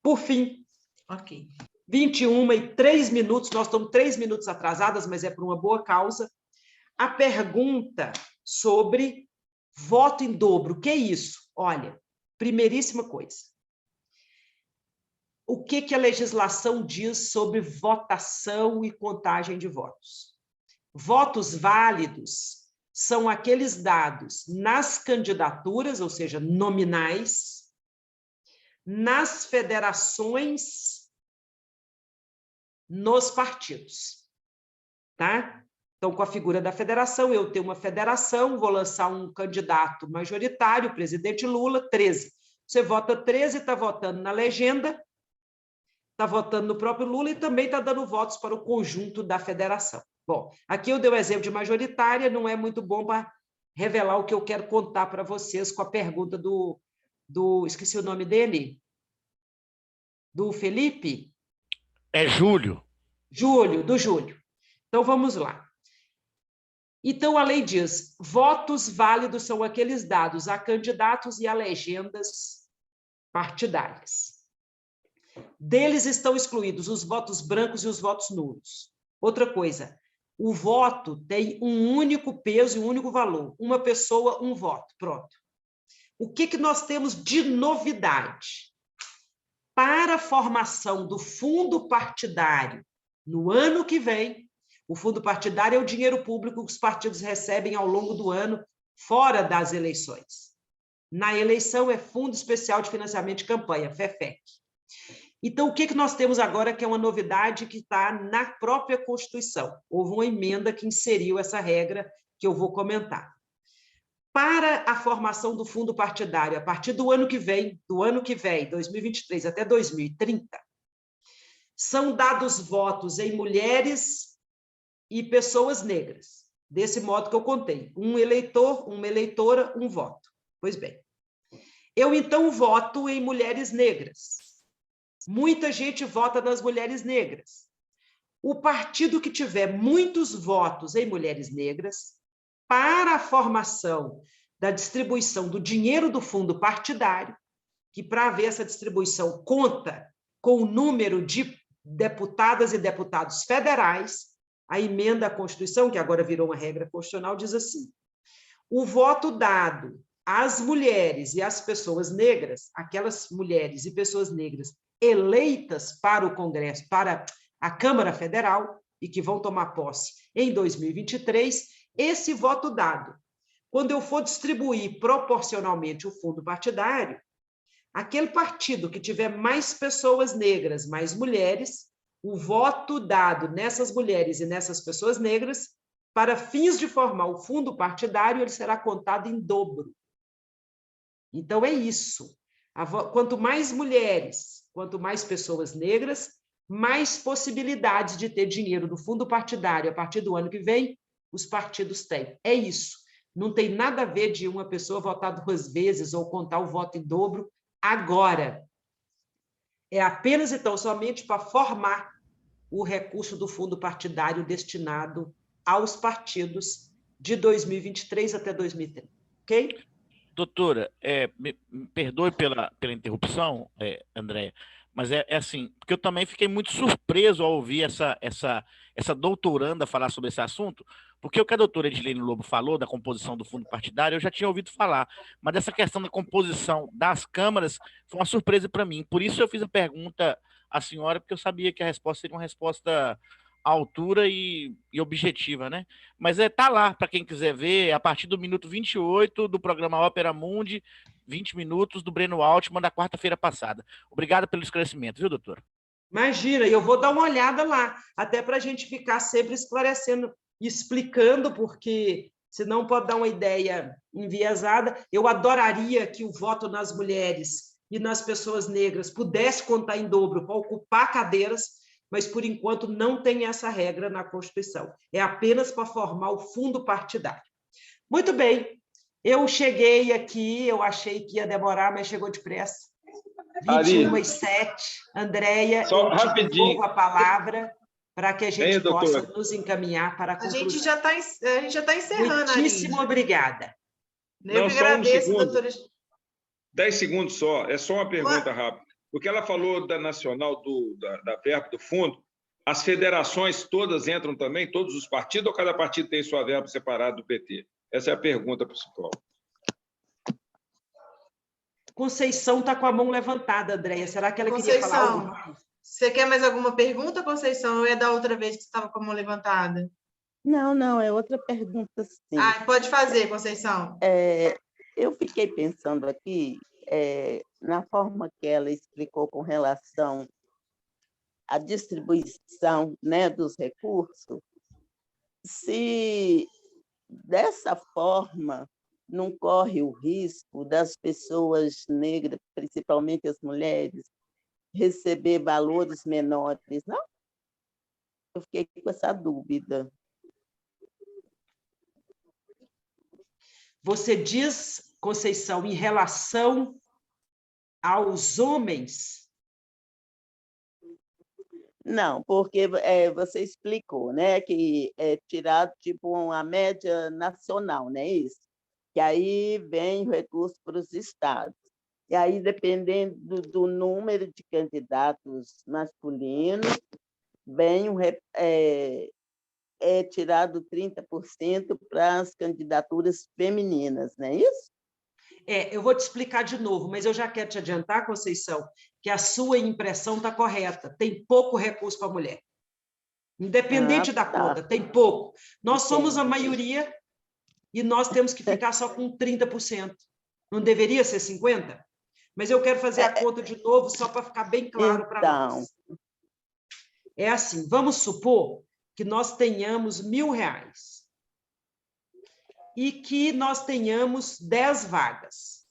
Por fim, Ok. 21h03, nós estamos 3 minutos atrasadas, mas é por uma boa causa. A pergunta sobre voto em dobro, o que é isso? Olha, primeiríssima coisa. O que a legislação diz sobre votação e contagem de votos? Votos válidos são aqueles dados nas candidaturas, ou seja, nominais, nas federações, nos partidos, tá? Então, com a figura da federação, eu tenho uma federação, vou lançar um candidato majoritário, o presidente Lula, 13. Você vota 13, está votando na legenda, está votando no próprio Lula e também está dando votos para o conjunto da federação. Bom, aqui eu dei o exemplo de majoritária, não é muito bom para revelar o que eu quero contar para vocês com a pergunta do esqueci o nome dele, do Felipe? É Júlio. Do Júlio. Então, vamos lá. Então, a lei diz, votos válidos são aqueles dados a candidatos e a legendas partidárias. Deles estão excluídos os votos brancos e os votos nulos. Outra coisa, o voto tem um único peso e um único valor. Uma pessoa, um voto. Pronto. O que nós temos de novidade? Para a formação do fundo partidário no ano que vem, o fundo partidário é o dinheiro público que os partidos recebem ao longo do ano, fora das eleições. Na eleição é Fundo Especial de Financiamento de Campanha, FEFEC. Então, o que nós temos agora que é uma novidade que está na própria Constituição? Houve uma emenda que inseriu essa regra que eu vou comentar. Para a formação do fundo partidário, a partir do ano que vem, 2023 até 2030, são dados votos em mulheres e pessoas negras, desse modo que eu contei. Um eleitor, uma eleitora, um voto. Pois bem, eu então voto em mulheres negras. Muita gente vota nas mulheres negras. O partido que tiver muitos votos em mulheres negras, para a formação da distribuição do dinheiro do fundo partidário, que para haver essa distribuição conta com o número de deputadas e deputados federais, a emenda à Constituição, que agora virou uma regra constitucional, diz assim: o voto dado às mulheres e às pessoas negras, aquelas mulheres e pessoas negras eleitas para o Congresso, para a Câmara Federal, e que vão tomar posse em 2023, esse voto dado, quando eu for distribuir proporcionalmente o fundo partidário, aquele partido que tiver mais pessoas negras, mais mulheres, o voto dado nessas mulheres e nessas pessoas negras, para fins de formar o fundo partidário, ele será contado em dobro. Então, é isso. Quanto mais mulheres, quanto mais pessoas negras, mais possibilidades de ter dinheiro do fundo partidário a partir do ano que vem, os partidos têm. É isso. Não tem nada a ver de uma pessoa votar 2 vezes ou contar o voto em dobro agora. É apenas, então, somente para formar o recurso do fundo partidário destinado aos partidos de 2023 até 2030. Ok? Doutora, me perdoe pela interrupção, Andréia, mas é assim, porque eu também fiquei muito surpreso ao ouvir essa doutoranda falar sobre esse assunto, porque o que a doutora Edilene Lobo falou da composição do fundo partidário, eu já tinha ouvido falar, mas essa questão da composição das câmaras foi uma surpresa para mim. Por isso eu fiz a pergunta à senhora, porque eu sabia que a resposta seria uma resposta à altura e objetiva, né? Mas tá lá, para quem quiser ver, a partir do minuto 28 do programa Ópera Mundi, 20 minutos do Breno Altman da quarta-feira passada. Obrigado pelo esclarecimento, viu, doutora? Imagina, eu vou dar uma olhada lá, até para a gente ficar sempre esclarecendo, explicando, porque senão pode dar uma ideia enviesada. Eu adoraria que o voto nas mulheres e nas pessoas negras pudesse contar em dobro para ocupar cadeiras, mas, por enquanto, não tem essa regra na Constituição. É apenas para formar o fundo partidário. Muito bem, eu cheguei aqui, eu achei que ia demorar, mas chegou depressa. 21h07, Andréia, só eu te devolvo a palavra. para que a Bem, gente possa doutora. nos encaminhar para a A conclusão. gente já está encerrando, Muitíssimo Aline. obrigada. Eu Não, que só um agradeço, segundo. doutora. 10 segundos só, é só uma pergunta rápida. Porque ela falou da nacional, da verba do fundo, as federações todas entram também, todos os partidos, ou cada partido tem sua verba separada do PT? Essa é a pergunta principal. Conceição está com a mão levantada, Andréia. Será que ela queria falar algo? Conceição, você quer mais alguma pergunta, Conceição? Ou é da outra vez que você estava com a mão levantada? Não, é outra pergunta, sim. Pode fazer, Conceição. Eu fiquei pensando aqui, na forma que ela explicou com relação à distribuição, né, dos recursos, se dessa forma não corre o risco das pessoas negras, principalmente as mulheres, receber valores menores, não? Eu fiquei com essa dúvida. Você diz, Conceição, em relação aos homens? Não, porque você explicou, né, que é tirado tipo uma média nacional, não é isso? Que aí vem o recurso para os estados. E aí, dependendo do número de candidatos masculinos, vem tirado 30% para as candidaturas femininas, não é isso? Eu vou te explicar de novo, mas eu já quero te adiantar, Conceição, que a sua impressão está correta. Tem pouco recurso para a mulher. Independente da conta, tem pouco. Nós somos a maioria e nós temos que ficar só com 30%. Não deveria ser 50%? Mas eu quero fazer a conta de novo, só para ficar bem claro para nós. É assim, vamos supor que nós tenhamos R$1.000 e que nós tenhamos 10 vagas.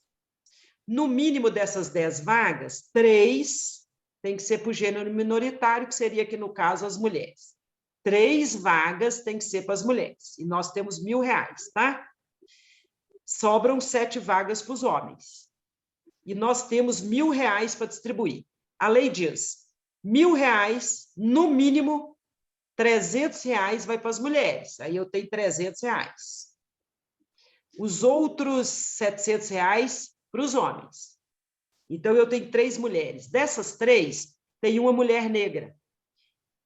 No mínimo dessas 10 vagas, 3 tem que ser para o gênero minoritário, que seria aqui, no caso, as mulheres. 3 vagas tem que ser para as mulheres. E nós temos R$1.000, tá? Sobram 7 vagas para os homens. E nós temos R$1.000 para distribuir. A lei diz, R$1.000, no mínimo, R$300 vai para as mulheres. Aí eu tenho R$300. Os outros R$700 para os homens. Então, eu tenho 3 mulheres. Dessas 3, tem uma mulher negra.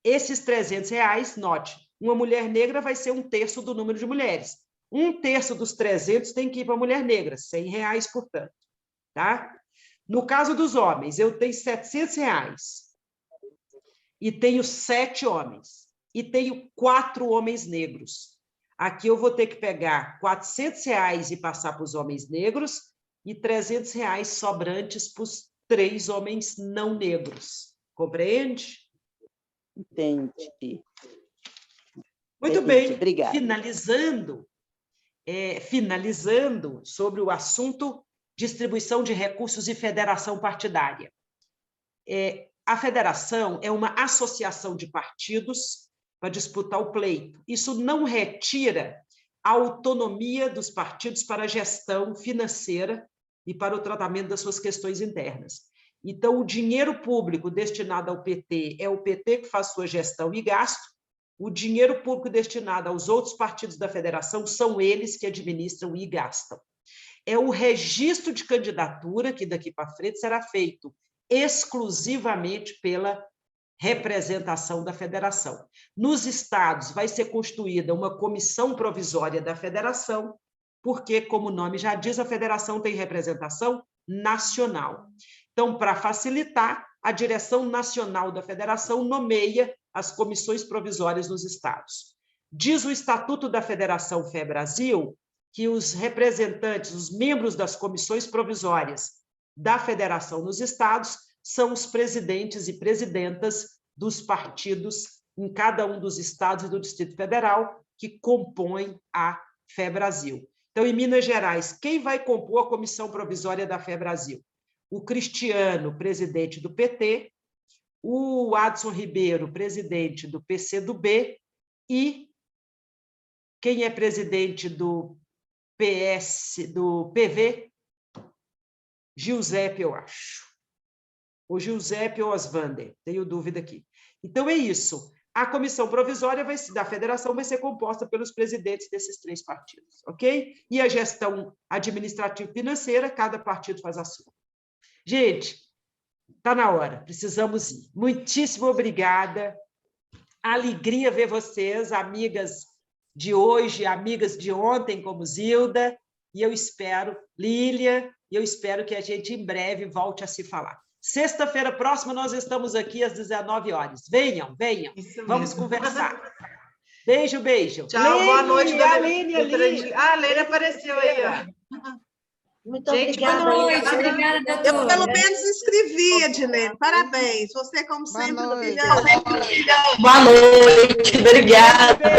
Esses R$300, note, uma mulher negra vai ser 1/3 do número de mulheres. 1/3 dos 300 tem que ir para a mulher negra, R$100, portanto. Tá? No caso dos homens, eu tenho R$700 e tenho 7 homens. E tenho 4 homens negros. Aqui eu vou ter que pegar R$400 e passar para os homens negros e R$300 sobrantes para os 3 homens não negros. Compreende? Entendi. Muito bem. Obrigada. Finalizando sobre o assunto distribuição de recursos e federação partidária. A federação é uma associação de partidos para disputar o pleito. Isso não retira a autonomia dos partidos para a gestão financeira e para o tratamento das suas questões internas. Então, o dinheiro público destinado ao PT é o PT que faz sua gestão e gasto, o dinheiro público destinado aos outros partidos da federação são eles que administram e gastam. É o registro de candidatura que daqui para frente será feito exclusivamente pela representação da federação. Nos estados vai ser constituída uma comissão provisória da federação, porque, como o nome já diz, a federação tem representação nacional. Então, para facilitar, a direção nacional da federação nomeia as comissões provisórias nos estados. Diz o Estatuto da Federação FEBrasil que os representantes, os membros das comissões provisórias da federação nos estados são os presidentes e presidentas dos partidos em cada um dos estados e do Distrito Federal que compõem a FEBrasil. Então, em Minas Gerais, quem vai compor a comissão provisória da FEBrasil? O Cristiano, presidente do PT, o Adson Ribeiro, presidente do PCdoB, e quem é presidente do PV? Giuseppe, eu acho. Ou Giuseppe ou Osvander, tenho dúvida aqui. Então, é isso. A comissão provisória da federação vai ser composta pelos presidentes desses 3 partidos, ok? E a gestão administrativa e financeira, cada partido faz a sua. Gente, está na hora, precisamos ir. Muitíssimo obrigada. Alegria ver vocês, amigas de hoje, amigas de ontem, como Zilda, e eu espero, Lília, e eu espero que a gente em breve volte a se falar. Sexta-feira próxima, nós estamos aqui às 19 horas. Venham, venham. Vamos conversar. Beijo, beijo. Tchau, Lene, boa noite. a Lene ali. Ah, a Lene apareceu aí, ó. Muito Gente, obrigada. boa noite. Obrigada, doutora. Eu, pelo menos, inscrevi, Edilene. Parabéns. Você, como sempre, brilhante. Boa noite, obrigada.